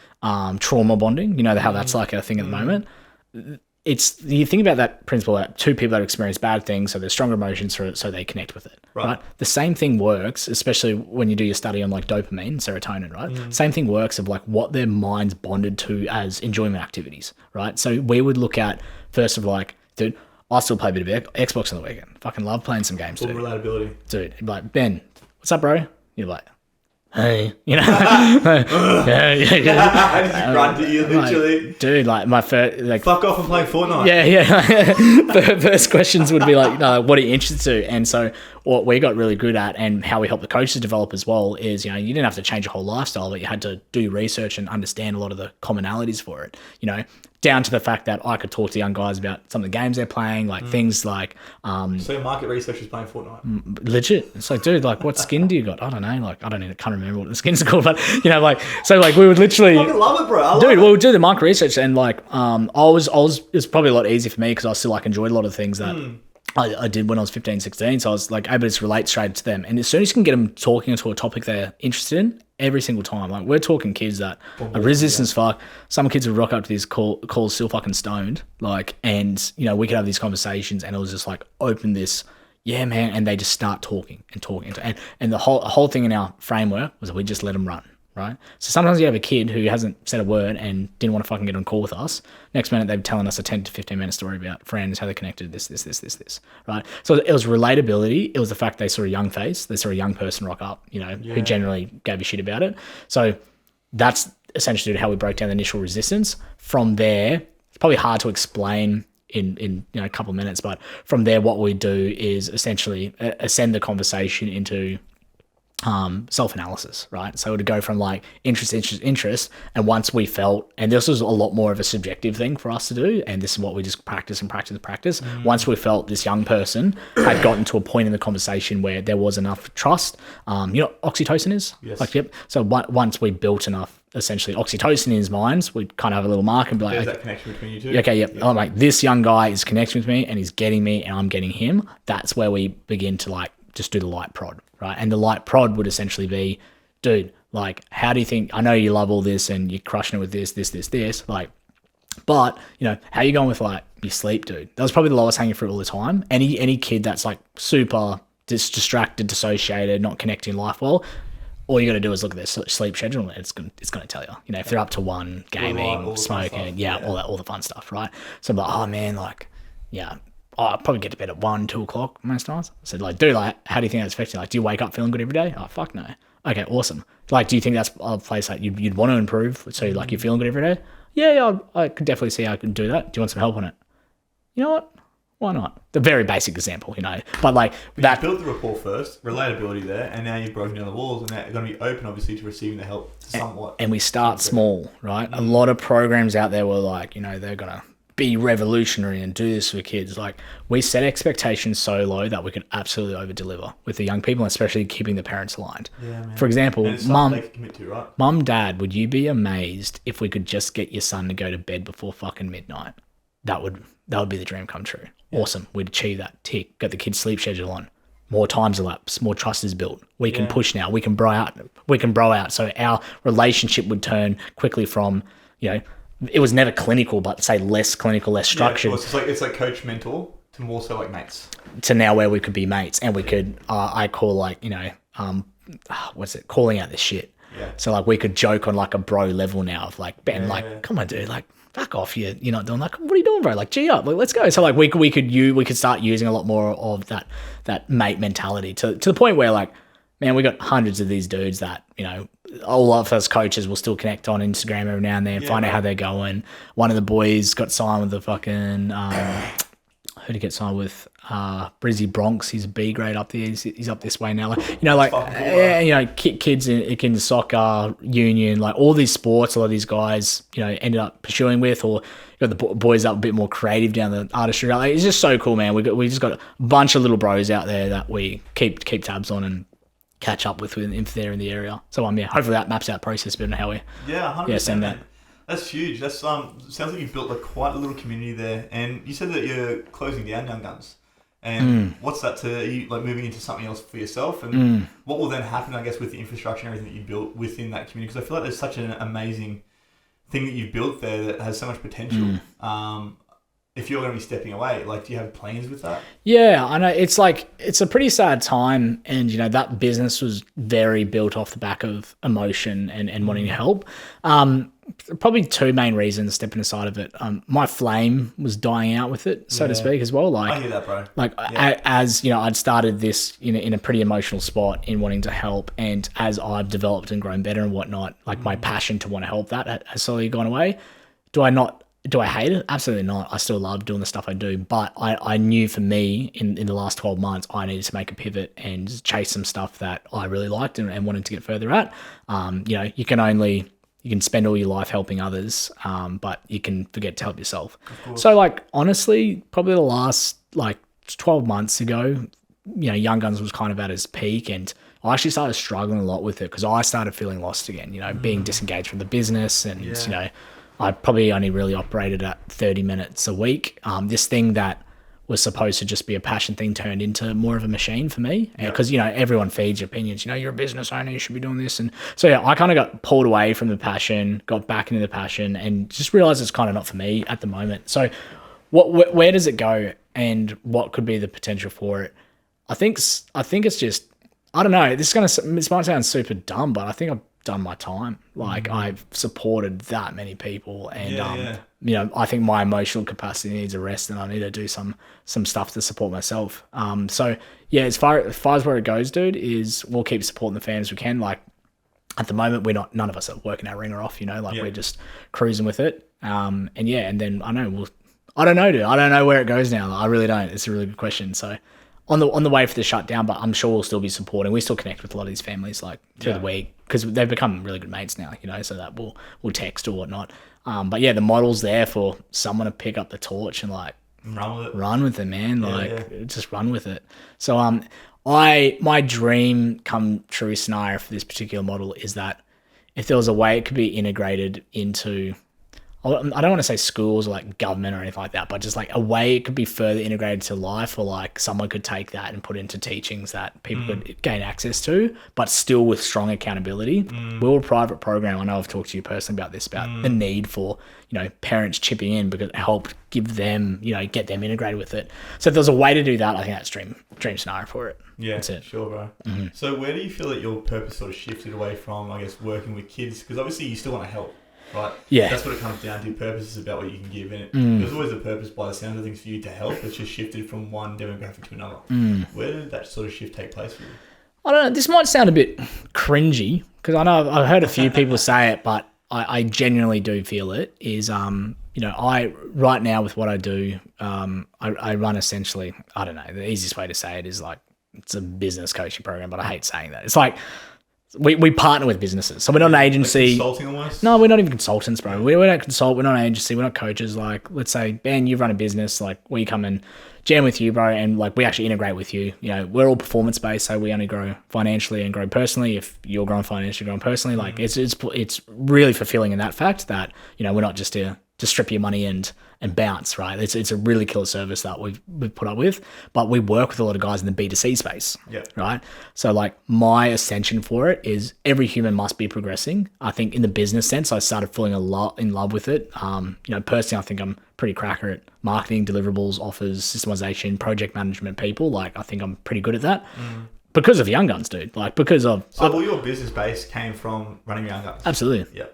trauma bonding? You know how that's like a thing at the moment? You think about that principle that two people that experience bad things, so there's stronger emotions, so they connect with it, right? The same thing works, especially when you do your study on like dopamine, serotonin, right? Same thing works of like what their mind's bonded to as enjoyment activities, right? So we would look at first of like, dude, I still play a bit of Xbox on the weekend. Fucking love playing some games, dude. Relatability. Dude, like, Ben, what's up, bro? You're like, hey, yeah. I just grunt at you, literally. Like, dude, like my first, like, fuck off and play Fortnite. Yeah. First questions would be like, what are you interested in? And so what we got really good at, and how we help the coaches develop as well, is you didn't have to change your whole lifestyle, but you had to do research and understand a lot of the commonalities for it. Down to the fact that I could talk to young guys about some of the games they're playing, like things like... so your market research is playing Fortnite? Legit. It's like, dude, like what skin do you got? I don't know. Like, can't remember what the skin's called, but we would literally... I fucking love it, bro. We would do the market research, and like, it's probably a lot easier for me because I still like enjoyed a lot of things that I did when I was 15, 16. So I was like able to just relate straight to them. And as soon as you can get them talking to a topic they're interested in, every single time, like we're talking kids that are resistant as fuck. Some kids would rock up to these calls still fucking stoned, like, and we could have these conversations, and it was just like open this, yeah, man, and they just start talking, and the whole thing in our framework was that we just let them run. Right? So sometimes you have a kid who hasn't said a word and didn't want to fucking get on a call with us. Next minute, they're telling us a 10 to 15 minute story about friends, how they connected, this, right? So it was relatability. It was the fact they saw a young face. They saw a young person rock up, who generally gave a shit about it. So that's essentially how we broke down the initial resistance. From there, it's probably hard to explain in a couple of minutes, but from there, what we do is essentially ascend the conversation into self-analysis, right? So it would go from like interest, and once we felt, and this was a lot more of a subjective thing for us to do, and this is what we just practice. Once we felt this young person had gotten to a point in the conversation where there was enough trust, you know what oxytocin is? Yes. Like, yep. So once we built enough, essentially, oxytocin in his minds, we'd kind of have a little mark and be like, there's that connection between you two. Okay, yep. I'm like, this young guy is connecting with me and he's getting me and I'm getting him. That's where we begin to like just do the light prod, right? And the light prod would essentially be, dude, like, how do you think, I know you love all this and you're crushing it with this, like, but, you know, how you going with like your sleep, dude? That was probably the lowest hanging fruit all the time. Any kid that's like super distracted, dissociated, not connecting life well, all you got to do is look at their sleep schedule and it's going to tell you, you know, if they're up to 1, gaming, smoking, all the fun stuff, right? So I'm like, oh man, like, yeah, I'll probably get to bed at 1, 2 o'clock most nights. I said, like, dude, like, how do you think that's affecting you? Like, do you wake up feeling good every day? Oh, fuck no. Okay, awesome. Like, do you think that's a place that you'd want to improve? So, like, you're feeling good every day? Yeah, I could definitely see how I could do that. Do you want some help on it? You know what? Why not? The very basic example, you know. But like that. You built the rapport first, relatability there, and now you've broken down the walls, and now you're going to be open, obviously, to receiving the help somewhat. And we start small, right? A lot of programs out there were like, you know, they're going to be revolutionary and do this for kids. Like, we set expectations so low that we could absolutely over deliver with the young people, especially keeping the parents aligned. Yeah, man. For example, right? Mum, Dad, would you be amazed if we could just get your son to go to bed before fucking midnight? That would be the dream come true. Yeah. Awesome. We'd achieve that. Tick. Got the kids' sleep schedule on. More times elapse. More trust is built. We can push now. We can bro out. So our relationship would turn quickly from, you know, it was never clinical, but say less clinical, less structured. Yeah, it's like coach mentor to more so like mates. To now where we could be mates and we could, I call like, you know, calling out this shit. Yeah. So like we could joke on like a bro level now of like, Ben, come on, dude, like, fuck off, you're not doing that. What are you doing, bro? Like, G up, like, let's go. So like we could start using a lot more of that mate mentality to the point where like, man, we got hundreds of these dudes that, you know, all of us coaches will still connect on Instagram every now and then, find out how they're going. One of the boys got signed with the fucking who did he get signed with? Brizzy Bronx. He's a B grade up there. He's up this way now. Like, you know, like you know, kids in soccer, union, like all these sports. A lot of these guys, you know, ended up pursuing with, or you got the boys up a bit more creative down the artistry. Like, it's just so cool, man. We just got a bunch of little bros out there that we keep tabs on and catch up with if they're in the area. So hopefully that maps out process a bit on how we 100%, send that. That's huge. That's sounds like you've built like quite a little community there. And you said that you're closing down Yung Gunz. And what's that to you, like moving into something else for yourself? And what will then happen, I guess, with the infrastructure and everything that you built within that community? Because I feel like there's such an amazing thing that you've built there that has so much potential. If you're going to be stepping away, like, do you have plans with that? Yeah, I know. It's like, it's a pretty sad time. And, you know, that business was very built off the back of emotion and wanting to help. Probably two main reasons stepping aside of it. My flame was dying out with it, so to speak, as well. Like, I hear that, bro. Like, as you know, I'd started this in a pretty emotional spot in wanting to help. And as I've developed and grown better and whatnot, like my passion to want to help that has slowly gone away. Do I hate it? Absolutely not. I still love doing the stuff I do, but I knew for me in the last 12 months, I needed to make a pivot and chase some stuff that I really liked and wanted to get further at. You know, you can spend all your life helping others, but you can forget to help yourself. So like, honestly, probably the last like 12 months ago, you know, Yung Gunz was kind of at its peak, and I actually started struggling a lot with it because I started feeling lost again, you know, being disengaged from the business and, you know, I probably only really operated at 30 minutes a week. This thing that was supposed to just be a passion thing turned into more of a machine for me. Because, you know, everyone feeds your opinions. You know, you're a business owner, you should be doing this. And so, yeah, I kind of got pulled away from the passion, got back into the passion, and just realized it's kind of not for me at the moment. So where does it go and what could be the potential for it? I think it's just, I don't know, this might sound super dumb, but I think I've done my time. Like, I've supported that many people, and you know, I think my emotional capacity needs a rest, and I need to do some stuff to support myself. So yeah, as far as where it goes, dude, is we'll keep supporting the fans as we can. Like, at the moment, none of us are working our ringer off, you know, like we're just cruising with it. And then I don't know, dude. I don't know where it goes now. I really don't. It's a really good question. So on the way for the shutdown, but I'm sure we'll still be supporting. We still connect with a lot of these families like through the week because they've become really good mates now, you know, so that we'll text or whatnot. But yeah, the model's there for someone to pick up the torch and like run with it, man. Just run with it. So my dream come true scenario for this particular model is that if there was a way it could be integrated into, I don't want to say schools or like government or anything like that, but just like a way it could be further integrated to life, or like someone could take that and put it into teachings that people could gain access to, but still with strong accountability. We're a private program. I know I've talked to you personally about this, about the need for, you know, parents chipping in because it helped give them, you know, get them integrated with it. So if there's a way to do that, I think that's dream scenario for it. Yeah, that's it. Sure, bro. So where do you feel that your purpose sort of shifted away from, I guess, working with kids? Because obviously you still want to help. Right. Yeah. That's what it comes down to. Purpose is about what you can give, and there's always a purpose by the sound of things for you to help. It's just shifted from one demographic to another. Where did that sort of shift take place for you? I don't know. This might sound a bit cringy because I know I've heard a few people say it, but I genuinely do feel it. Is you know, I right now with what I do, I run essentially. I don't know. The easiest way to say it is like it's a business coaching program, but I hate saying that. It's like. We partner with businesses. So we're not an agency. Like consulting almost? No, we're not even consultants, bro. We don't consult. We're not an agency. We're not coaches. Like, let's say, Ben, you run a business. Like, we come and jam with you, bro, and like we actually integrate with you. You know, we're all performance-based, so we only grow financially and grow personally. If you're growing financially, you're growing personally. Like, it's really fulfilling in that fact that, you know, we're not just here to strip your money and bounce, right? It's a really killer service that we've put up with, but we work with a lot of guys in the B2C space, right? So like my ascension for it is every human must be progressing. I think in the business sense, I started falling a lot in love with it. You know, personally, I think I'm pretty cracker at marketing, deliverables, offers, systemization, project management, people. Like I think I'm pretty good at that. Because of Yung Gunz, dude. Like because of... So all your business base came from running Yung Gunz? Absolutely. Yeah.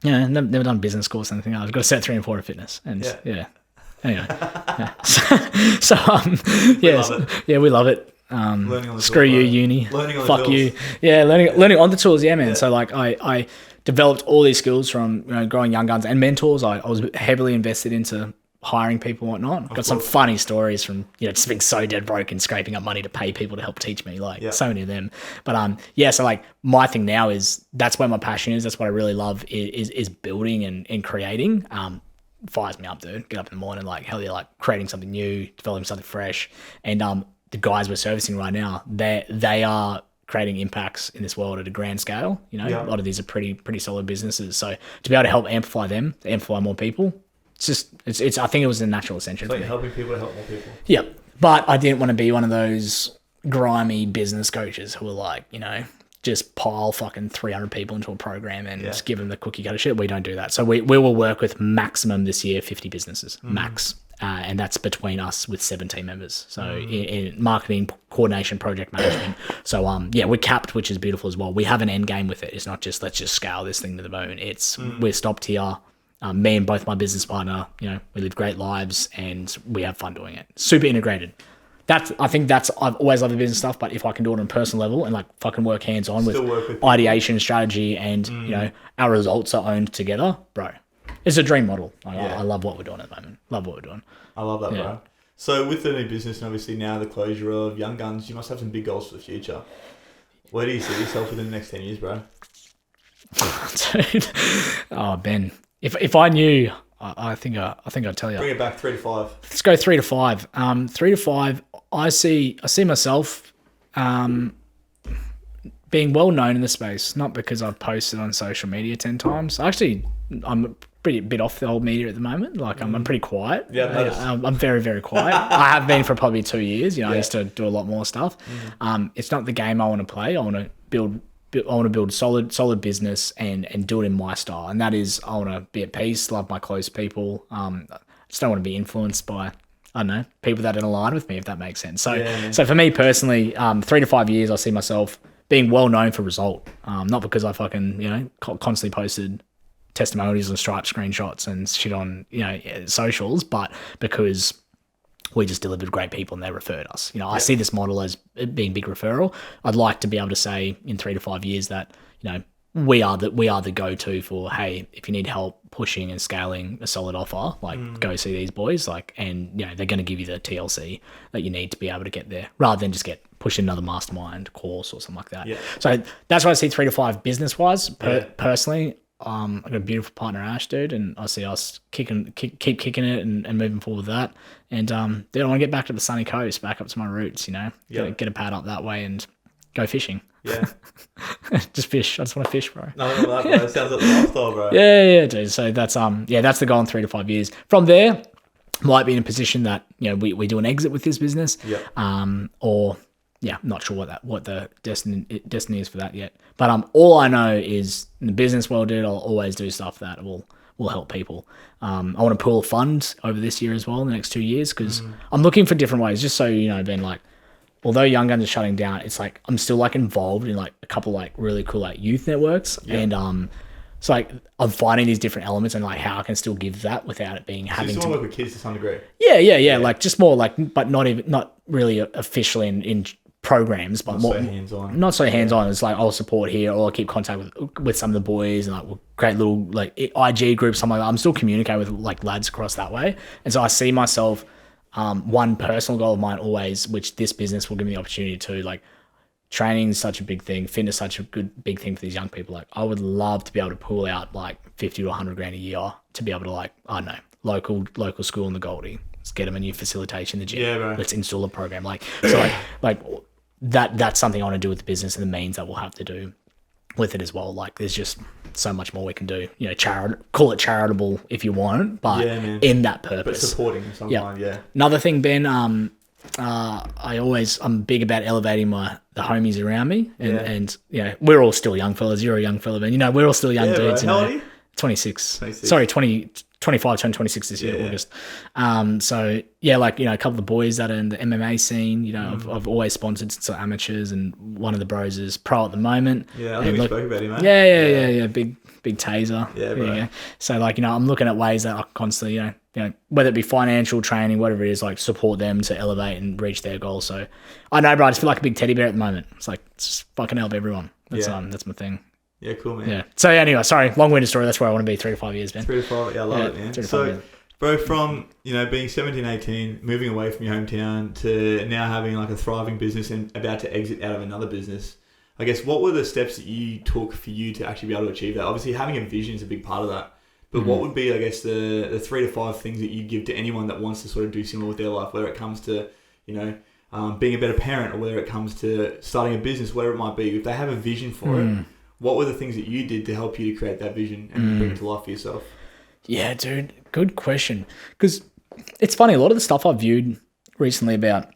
Yeah, never done business course or anything. I've got a set 3 and 4 of fitness, and Anyway, we love it. Learning on the screw tools, you, right? uni. Learning on Fuck the you. tools. Yeah, learning on the tools. Yeah, man. Yeah. So like, I developed all these skills from growing Yung Gunz and mentors. I was heavily invested into hiring people and whatnot. Got some funny stories from, just being so dead broke and scraping up money to pay people to help teach me, so many of them. But so like my thing now is that's where my passion is. That's what I really love is building and creating. Fires me up, dude. Get up in the morning, like hell yeah, like creating something new, developing something fresh. And the guys we're servicing right now, they are creating impacts in this world at a grand scale. A lot of these are pretty solid businesses. So to be able to help amplify them, to amplify more people, it's I think it was a natural ascension. So you're helping people to help more people. Yeah, but I didn't want to be one of those grimy business coaches who are like, just pile fucking 300 people into a program and just give them the cookie cutter shit. We don't do that. So we will work with maximum this year 50 businesses, max. And that's between us with 17 members. So in marketing, coordination, project management. So we're capped, which is beautiful as well. We have an end game with it. It's not just let's just scale this thing to the bone. It's we're stopped here. Me and both my business partner, we live great lives and we have fun doing it. Super integrated. I've always loved the business stuff, but if I can do it on a personal level and like fucking work hands on with ideation, strategy, and our results are owned together, bro. It's a dream model. I love what we're doing at the moment. Love what we're doing. I love that, bro. So with the new business and obviously now the closure of Yung Gunz, you must have some big goals for the future. Where do you see yourself within the next 10 years, bro? Dude. Oh, Ben. If I knew, I think I'd tell you. Bring it back 3 to 5. Let's go 3 to 5. 3 to 5. I see myself being well known in the space, not because I've posted on social media 10 times. Actually, I'm a bit off the old media at the moment. Like I'm pretty quiet. Yeah, I'm very, very quiet. I have been for probably 2 years. I used to do a lot more stuff. It's not the game I want to play. I want to build solid business and do it in my style. And that is, I want to be at peace, love my close people. I just don't want to be influenced by, I don't know, people that don't align with me, if that makes sense. So for me personally, 3 to 5 years, I see myself being well known for result. Not because I fucking, constantly posted testimonials and Stripe screenshots and shit on, socials, but because we just delivered great people and they referred us. I see this model as it being big referral. I'd like to be able to say in 3 to 5 years that, we are the go-to for, hey, if you need help pushing and scaling a solid offer, like go see these boys, like, and they're going to give you the TLC that you need to be able to get there, rather than just get pushed another mastermind course or something like that. So that's what I see 3 to 5 business wise. Personally, I've got a beautiful partner, Ash, dude, and I see us keep kicking it and moving forward with that. And dude, I want to get back to the sunny coast, back up to my roots, get a pad up that way and go fishing. Yeah. Just fish. I just want to fish, bro. No, that, bro. It sounds like the lifestyle, bro. Yeah, dude. So that's that's the goal in 3 to 5 years. From there, might be in a position that we do an exit with this business. Or not sure what the destiny is for that yet. But all I know is in the business world, dude, I'll always do stuff that will help people. I want to pool a fund over this year as well in the next 2 years, because I'm looking for different ways. Just so Ben, like, although Yung Gunz is shutting down, it's like I'm still like involved in like a couple like really cool like youth networks, and so like I'm finding these different elements and like how I can still give that without it being having to work with kids to some degree. Yeah. Like just more like, but not really officially in programs, but more hands-on. Not so hands-on. It's like I'll support here, or I'll keep contact with some of the boys, and like we'll create little like IG groups, something like that. I'm still communicating with like lads across that way, and so I see myself. One personal goal of mine always, which this business will give me the opportunity to, like, training is such a big thing, fitness is such a big thing for these young people. Like, I would love to be able to pull out like 50 to 100 grand a year to be able to, like, I don't know, local school in the Goldie. Let's get them a new facilitation in the gym. Yeah, bro. Let's install a program. Like, so like that's something I want to do with the business, and the means that we'll have to do with it as well. Like, there's just so much more we can do. Call it charitable if you want, but in that purpose. But supporting someone, Another thing, Ben, I'm big about elevating the homies around me, and we're all still young fellas. You're a young fella, Ben. We're all still young dudes. How old are you? 26. Sorry, 25, turned 26 this year, August. So like, a couple of the boys that are in the MMA scene, I've always sponsored since amateurs, and one of the bros is pro at the moment. Yeah, I think we spoke about him, mate. Yeah. Big taser. Yeah, bro. So like, I'm looking at ways that I constantly, whether it be financial, training, whatever it is, like support them to elevate and reach their goals. So I know, bro, I just feel like a big teddy bear at the moment. It's like, just fucking help everyone. That's my thing. Yeah, cool, man. Yeah. So anyway, sorry, long-winded story. That's where I want to be 3 to 5 years, man. 3 to 5, I love it, man. So, bro, from being 17, 18, moving away from your hometown to now having like a thriving business and about to exit out of another business, I guess what were the steps that you took for you to actually be able to achieve that? Obviously, having a vision is a big part of that. But what would be, I guess, the 3 to 5 things that you give to anyone that wants to sort of do similar with their life, whether it comes to, being a better parent, or whether it comes to starting a business, whatever it might be. If they have a vision for it, what were the things that you did to help you to create that vision and bring it to life for yourself? Yeah, dude, good question. Because it's funny, a lot of the stuff I've viewed recently about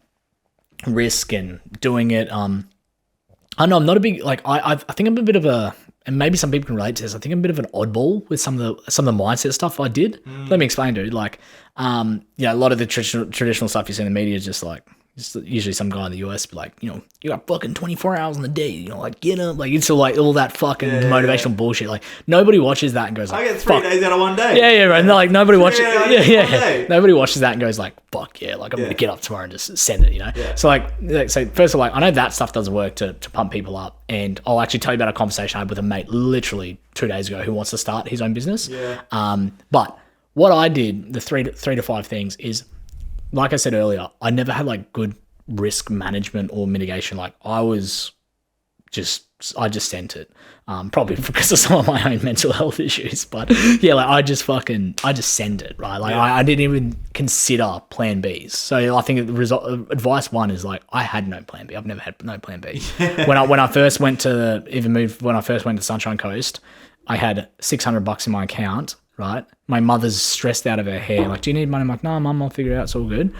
risk and doing it, I know I'm not a big, like, I think I'm a bit of a, and maybe some people can relate to this, I think I'm a bit of an oddball with some of the mindset stuff I did. Let me explain, dude. Like, a lot of the traditional stuff you see in the media is just like, usually some guy in the US be like, you got fucking 24 hours in the day, like, get up, like, it's all that fucking motivational bullshit. Like, nobody watches that and goes like, I get 3 days out of one day. Yeah, right. And like, nobody watches nobody watches that and goes like, fuck yeah, like, I'm gonna get up tomorrow and just send it, So like, so first of all, like, I know that stuff doesn't work to pump people up, and I'll actually tell you about a conversation I had with a mate literally 2 days ago who wants to start his own business. But what I did, the three to 5 things is, like I said earlier, I never had like good risk management or mitigation. Like, I just sent it, probably because of some of my own mental health issues. But yeah, like I just send it, right? Like I didn't even consider plan Bs. So I think the advice 1 is like, I had no plan B. I've never had no plan B. When I first went to Sunshine Coast, I had $600 in my account. Right, my mother's stressed out of her hair. Like, do you need money? I'm like, no, mum, I'll figure it out. It's all good.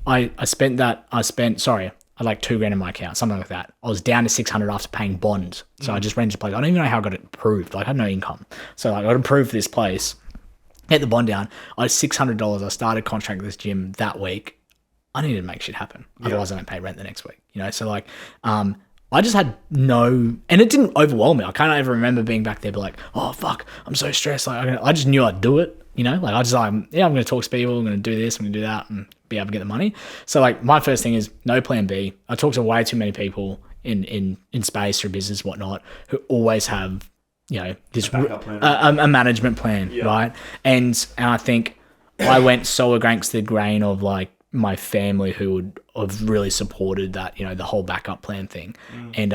I had like $2,000 in my account, something like that. I was down to $600 after paying bond. So I just rented a place. I don't even know how I got it approved. Like, I had no income. So like, I got approved for this place, get the bond down. I had $600. I started contract with this gym that week. I needed to make shit happen. Otherwise I don't pay rent the next week. So like, I just had and it didn't overwhelm me. I can't ever remember being back there, but like, oh fuck, I'm so stressed. Like, I just knew I'd do it. Like, I just like, I'm going to talk to people. I'm going to do this. I'm going to do that, and be able to get the money. So like, my first thing is no plan B. I talk to way too many people in space or business, whatnot, who always have this a management plan, right? And I think I went so against the grain of like my family who would have really supported that, the whole backup plan thing. And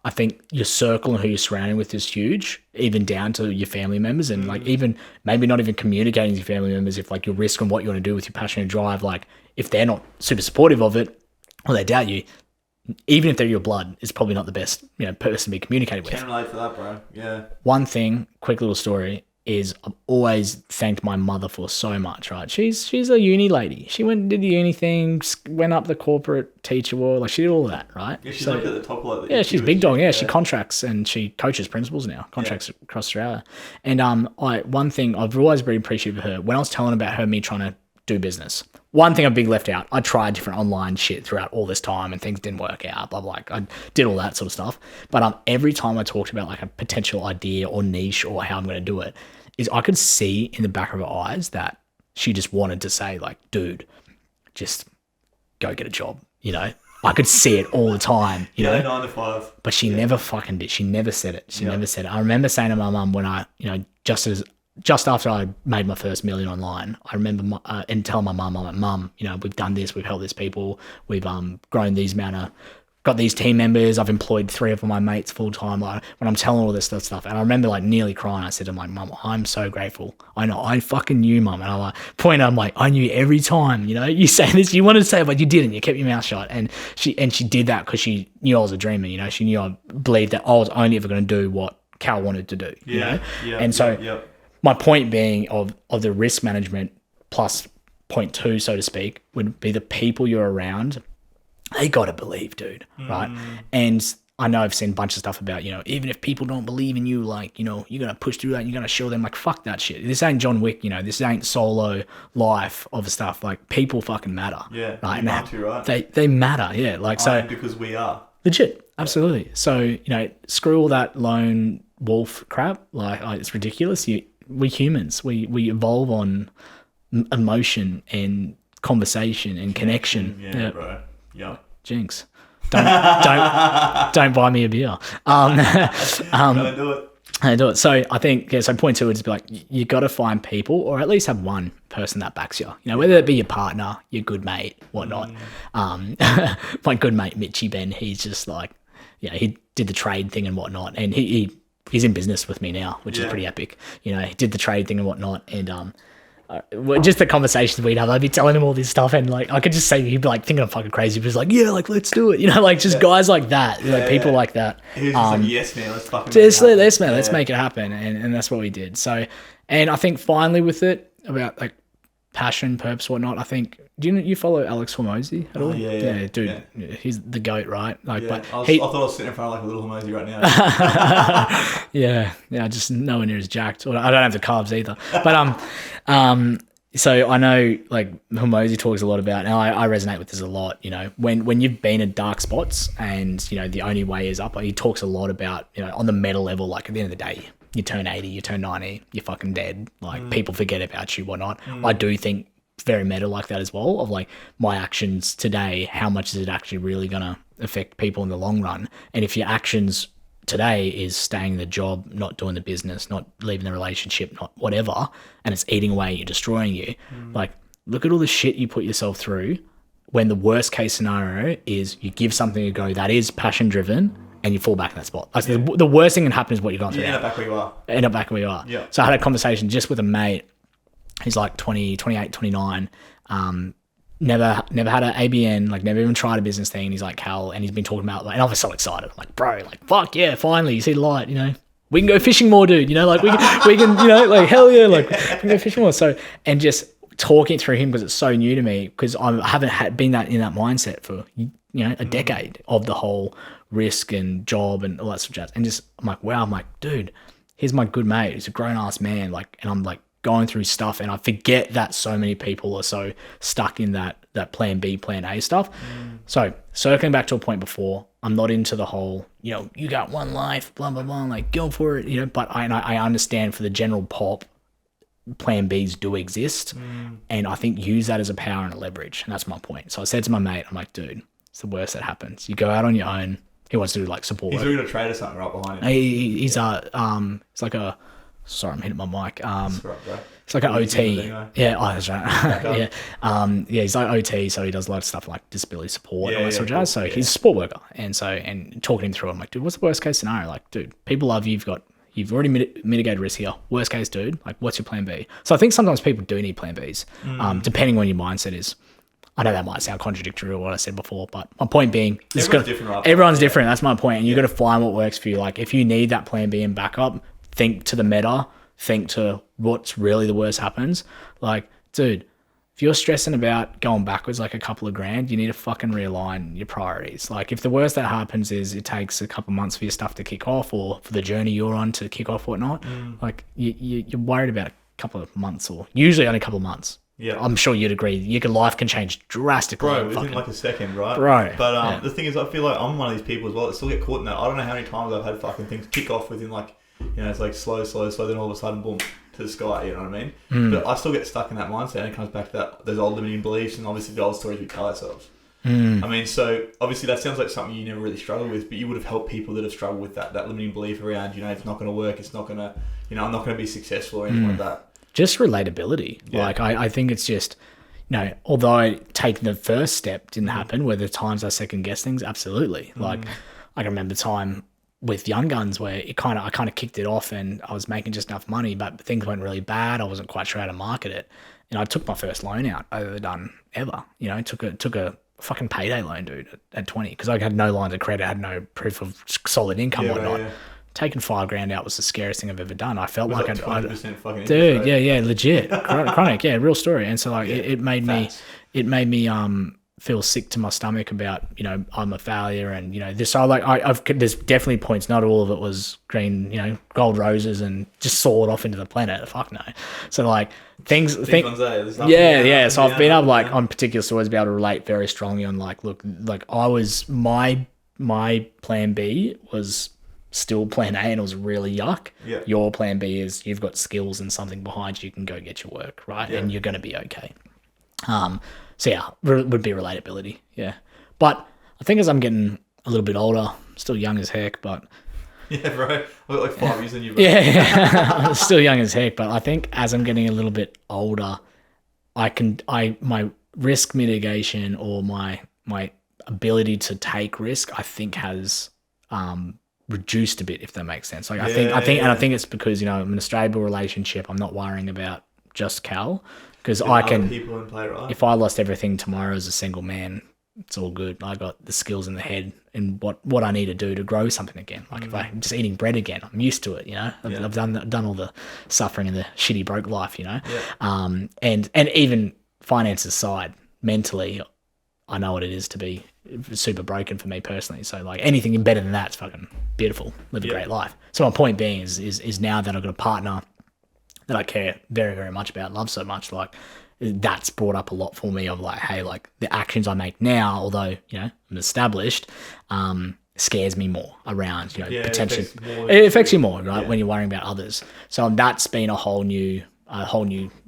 I think your circle and who you're surrounding with is huge, even down to your family members, and like even maybe not even communicating to your family members if like your risk and what you want to do with your passion and drive, like if they're not super supportive of it or they doubt you, even if they're your blood, it's probably not the best person to be communicating with. Can relate to that, bro. Yeah. One thing, quick little story, is I've always thanked my mother for so much, right? She's a uni lady. She went and did the uni thing, went up the corporate teacher world, like she did all of that, right? Yeah, she's like at the top of yeah, she's big dog. Yeah, she contracts and she coaches principals now, contracts across Australia. And one thing I've always been appreciative of her, when I was telling about her, me trying to do business, one thing I've big left out, I tried different online shit throughout all this time and things didn't work out. I did all that sort of stuff. But every time I talked about like a potential idea or niche or how I'm going to do it, is I could see in the back of her eyes that she just wanted to say like, dude, just go get a job, I could see it all the time, 9 to 5. But she never fucking did. She never said it. She never said it. I remember saying to my mum when I, just after I made my first $1 million online, I remember and telling my mum, I'm like, Mum, we've done this, we've helped these people, we've grown these got these team members, I've employed 3 of my mates full time. Like when I'm telling all this stuff, and I remember like nearly crying. I said to my mum, I'm so grateful. I know I fucking knew, Mum, and I'm like, I knew every time. You say this, you wanted to say it, but you didn't. You kept your mouth shut, and she did that because she knew I was a dreamer. She knew I believed that I was only ever going to do what Cal wanted to do. And so. My point being of the risk management plus point 2, so to speak, would be the people you're around. They got to believe, dude, right? And I know I've seen a bunch of stuff about, even if people don't believe in you, like, you're going to push through that and you're going to show them, like, fuck that shit. This ain't John Wick, this ain't solo life of stuff. Like, people fucking matter. Yeah, right? Right? They matter, yeah. Like, so because we are. Legit, absolutely. So, screw all that lone wolf crap. Like, it's ridiculous. We humans, we evolve on emotion and conversation and connection. Yeah, bro. Yeah. Jinx. Don't buy me a beer. Don't do it. I do it. So I think, so point 2 would just be like, you got to find people or at least have one person that backs you. Whether it be your partner, your good mate, whatnot. My good mate, Mitchy Ben, he's just like, he did the trade thing and whatnot. And he's in business with me now, which is pretty epic. He did the trade thing and whatnot. And just the conversations we'd have, I'd be telling him all this stuff. And like, I could just say, he'd be like thinking I'm fucking crazy. But he's like, yeah, like, let's do it. Guys like that, people like that. He was just like, yes, man, let's fucking let's make it happen. And that's what we did. So, and I think finally with it about like passion, purpose, whatnot, I think, do you follow Alex Hormozy at all? Yeah, dude, he's the GOAT, right? Like, but I thought I was sitting in front of like a little Hormozy right now. yeah, just nowhere near as jacked. I don't have the carbs either. But so I know like Hormozy talks a lot about, and I resonate with this a lot. When you've been in dark spots, and the only way is up. He talks a lot about on the meta level, like at the end of the day, you turn 80, you turn 90, you're fucking dead. Like people forget about you, whatnot. I do think very meta like that as well, of like my actions today, how much is it actually really going to affect people in the long run? And if your actions today is staying in the job, not doing the business, not leaving the relationship, not whatever, and it's eating away, you're destroying you, like look at all the shit you put yourself through when the worst case scenario is you give something a go that is passion driven and you fall back in that spot. Like the worst thing that can happen is what you're going through. You end up back where you are. End up back where you are. Yeah. So I had a conversation just with a mate. He's like 20, 28, 29. Never had an ABN, like never even tried a business thing. And he's like, Cal, and he's been talking about, like, and I was so excited. I'm like, bro, like, fuck yeah, finally, you see the light, we can go fishing more, dude. Like we can, like, hell yeah, like we can go fishing more. So, and just talking through him because it's so new to me, because I haven't been in that mindset for, a decade of the whole risk and job and all that sort of jazz. And just, I'm like, wow, dude, here's my good mate. He's a grown ass man. Like, and I'm like, going through stuff, and I forget that so many people are so stuck in that plan B, plan A stuff. So circling back to a point before, I'm not into the whole, you got one life, blah, blah, blah, like go for it, but I understand for the general pop, plan Bs do exist. And I think use that as a power and a leverage. And that's my point. So I said to my mate, I'm like, dude, it's the worst that happens. You go out on your own, he wants to do like support work. He's doing a trade or something right behind him. He's it's like a, sorry, I'm hitting my mic. That's right, bro. It's like an OT. Yeah, that's right. Yeah. He's like OT, so he does a lot of stuff like disability support and all that sort of jazz. So he's a support worker. And talking him through, I'm like, dude, what's the worst case scenario? Like, dude, people love you. You've already mitigated risk here. Worst case, dude, like, what's your plan B? So I think sometimes people do need plan Bs, depending on your mindset is. I know that might sound contradictory to what I said before, but my point being, everyone's different. That's my point. And you've got to find what works for you. Like, if you need that plan B and backup, think to the meta, think to what's really the worst happens. Like, dude, if you're stressing about going backwards like a couple of grand, you need to fucking realign your priorities. Like, if the worst that happens is it takes a couple of months for your stuff to kick off or for the journey you're on to kick off whatnot, like, you're worried about a couple of months or usually only a couple of months. Yeah, I'm sure you'd agree. Your life can change drastically. Bro, within like a second, right? Bro. But the thing is, I feel like I'm one of these people as well that still get caught in that. I don't know how many times I've had fucking things kick off within like, it's like slow, then all of a sudden, boom, to the sky, you know what I mean? But I still get stuck in that mindset, and it comes back to those old limiting beliefs and obviously the old stories we tell ourselves. I mean, so obviously that sounds like something you never really struggled with, but you would have helped people that have struggled with that limiting belief around, it's not going to work, it's not going to, I'm not going to be successful or anything like that. Just relatability. Yeah. Like, I think it's just, although taking the first step didn't happen, where the times I second guess things, absolutely. Like, I can remember the time with Yung Gunz where I kind of kicked it off and I was making just enough money, but things went really bad. I wasn't quite sure how to market it. And I took my first loan out overdone ever. Took a fucking payday loan, dude, at 20, because I had no lines of credit, had no proof of solid income, whatnot. Taking $5,000 out was the scariest thing I've ever done. I felt like 20% fucking dude, legit, chronic, real story. And so like it made me feel sick to my stomach about I'm a failure and this. So like there's definitely points. Not all of it was green, gold roses and just soared off into the planet. Fuck no. So like things. So I've been able on particular stories be able to relate very strongly on look, I was my plan B was still plan A and it was really yuck. Yeah. Your plan B is you've got skills and something behind you can go get your work, right? Yeah. And you're going to be okay. So yeah, would be relatability. Yeah. But I think as I'm getting a little bit older, still young as heck, but yeah, bro. I've got like 5 years in you. Bro. Yeah. I'm still young as heck, but I think as I'm getting a little bit older, my risk mitigation or my ability to take risk, I think has, reduced a bit, if that makes sense. Like I think it's because I'm in a stable relationship. I'm not worrying about just Cal because I can. People in play, right? If I lost everything tomorrow as a single man, it's all good. I got the skills in the head and what I need to do to grow something again. Like if I'm just eating bread again, I'm used to it. I've done all the suffering and the shitty broke life. And even finances aside, mentally, I know what it is to be super broken for me personally. So like anything better than that's fucking beautiful. Live a great life. So my point being is now that I've got a partner that I care very, very much about, love so much, like that's brought up a lot for me of like, hey, like the actions I make now, although, I'm established, scares me more around, potentially. It affects you more, right? When you're worrying about others. So that's been a whole new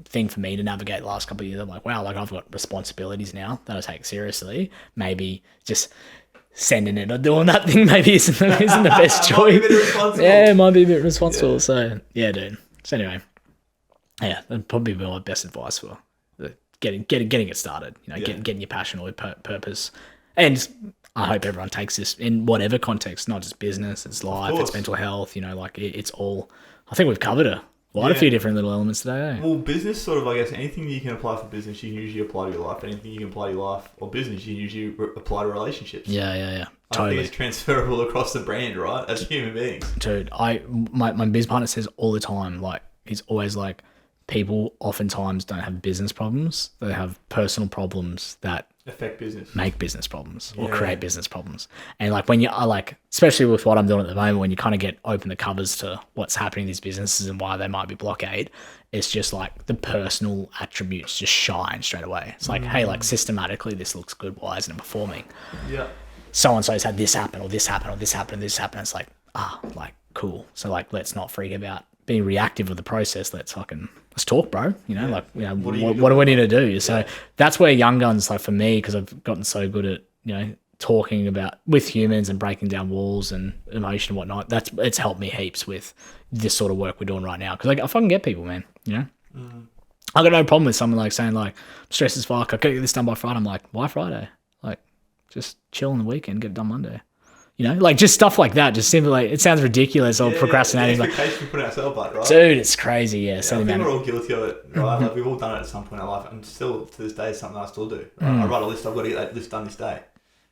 thing for me to navigate the last couple of years. I'm like, wow, like I've got responsibilities now that I take seriously. Maybe just sending it or doing that thing maybe isn't the best choice. It might be a bit responsible. Yeah. So yeah, dude. So anyway, that'd probably be my best advice for getting it started. Getting your passion or your purpose. And I hope everyone takes this in whatever context, not just business, it's life, it's mental health. It's all. I think we've covered it. A few different little elements today. Well, business sort of, I guess, anything that you can apply for business, you can usually apply to your life. Anything you can apply to your life or business, you can usually apply to relationships. Yeah. Totally. I think it's transferable across the brand, right? As human beings. Dude, my business partner says all the time, like, he's always like, people oftentimes don't have business problems. They have personal problems that affect business, make business problems or create business problems. And like when you are like, especially with what I'm doing at the moment, when you kind of open the covers to what's happening in these businesses and why they might be blockade, it's just like the personal attributes just shine straight away. It's like, hey, like systematically this looks good. Why isn't it performing? Yeah. So-and-so's had this happen or this happen or this happen or this happen. It's like, like cool. So like, let's not freak about being reactive with the process. Let's talk, bro. What do we need to do? So that's where Yung Gunz, like for me, because I've gotten so good at, talking about with humans and breaking down walls and emotion and whatnot, it's helped me heaps with this sort of work we're doing right now. Because I fucking get people, man, you know? I got no problem with someone like saying like, I'm stressed as fuck, I can't get this done by Friday. I'm like, why Friday? Like, just chill on the weekend, get it done Monday. You know, like just stuff like that. Just simply like, it sounds ridiculous or procrastinating. The expectation we put ourselves up, right? Dude, it's crazy. Yeah, I think we're all guilty of it, right? Like we've all done it at some point in our life, and still to this day, it's something I still do. Right? I write a list. I've got to get that list done this day.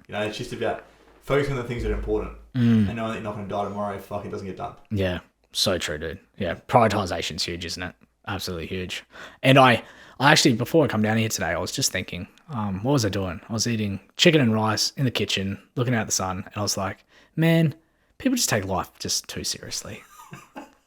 You know, it's just about focusing on the things that are important, and knowing that you're not going to die tomorrow if it doesn't get done. Yeah, so true, dude. Yeah, prioritization's huge, isn't it? Absolutely huge. And I actually, before I come down here today, I was just thinking, what was I doing? I was eating chicken and rice in the kitchen, looking out the sun, and I was like, man, people just take life just too seriously.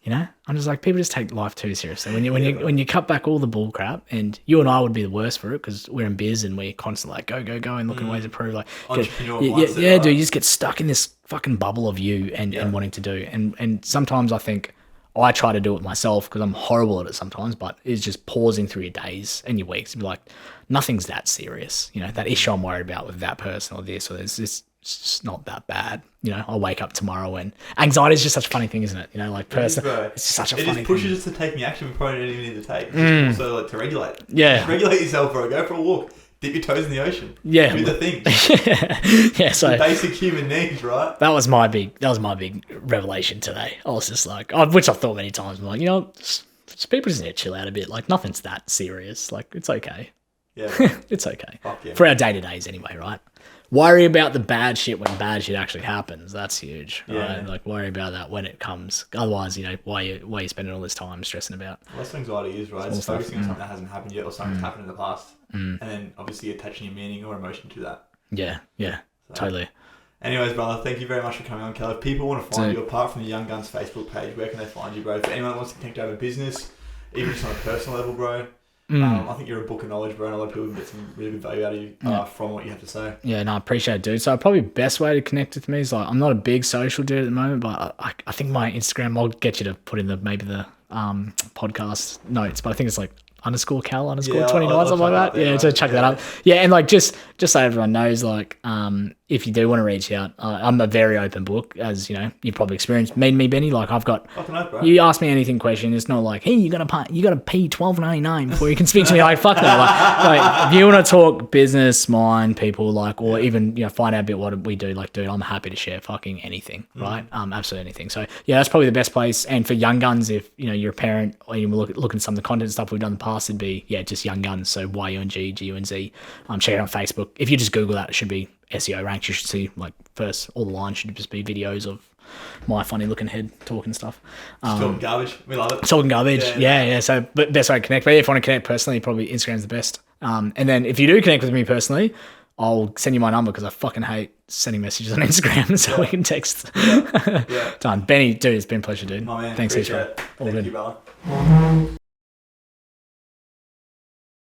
You know, I'm just like, people just take life too seriously. When you cut back all the bull crap, and you and I would be the worst for it because we're in biz and we're constantly like go and looking ways to improve. Like, yeah, dude, you just get stuck in this fucking bubble of you and wanting to do. And sometimes I think I try to do it myself because I'm horrible at it sometimes, but it's just pausing through your days and your weeks and be like, nothing's that serious. You know, that issue I'm worried about with that person or this or this, it's just not that bad. You know, I'll wake up tomorrow and anxiety is just such a funny thing, isn't it? You know, like it's just such a funny thing. It just pushes us to take the action we probably don't even need to take. It's just also like to regulate. Yeah. Just regulate yourself, bro. Go for a walk. Dip your toes in the ocean. Yeah. Do the things. Yeah. So the basic human needs, right? That was my big revelation today. I was just like, which I've thought many times. I'm like, you know, people just need to chill out a bit. Like nothing's that serious. Like it's okay. Yeah. It's okay. Fuck yeah. For our day-to-days anyway, right? Worry about the bad shit when bad shit actually happens. That's huge, right? Yeah. Like worry about that when it comes. Otherwise, you know, why you spending all this time stressing about? Well, that's what anxiety is, right? It's focusing on something that hasn't happened yet or something that's happened in the past, and then obviously attaching your meaning or emotion to that. Yeah, totally. Anyways, brother, thank you very much for coming on, Kel. If people want to find you apart from the Yung Gunz Facebook page, where can they find you, bro? If anyone wants to connect over business, even just on a personal level, bro. I think you're a book of knowledge, bro, and a lot of people can get some really good value out of you from what you have to say. Yeah, no, I appreciate it, dude. So probably the best way to connect with me is like, I'm not a big social dude at the moment, but I think my Instagram, I'll get you to put in the podcast notes, but I think it's like _Cal_29, something like that. Yeah, so check that up. Yeah, and like just so everyone knows, like if you do want to reach out, I'm a very open book, as you know, you've probably experienced. Me, Benny. Like I've got, you ask me anything question, it's not like, hey, you gotta pay $12.99 before you can speak to me. Like fuck that. Like if you want to talk business, mind, people, like, or even find out a bit what we do, like, dude, I'm happy to share fucking anything, right? Absolutely anything. So yeah, that's probably the best place. And for Yung Gunz, if you're a parent or you look at some of the content stuff we've done in the past, it'd be just Yung Gunz. So YUNG. Check it out on Facebook. If you just Google that, it should be SEO ranked. You should see like first all the lines should just be videos of my funny looking head talking stuff. Talking garbage. We love it. Talking garbage. Yeah. So but best way to connect. But if you want to connect personally, probably Instagram's the best. And then if you do connect with me personally, I'll send you my number because I fucking hate sending messages on Instagram, so we can text. Done. Benny, dude, it's been a pleasure, dude. My man. Thanks, Heath. Thank you, brother.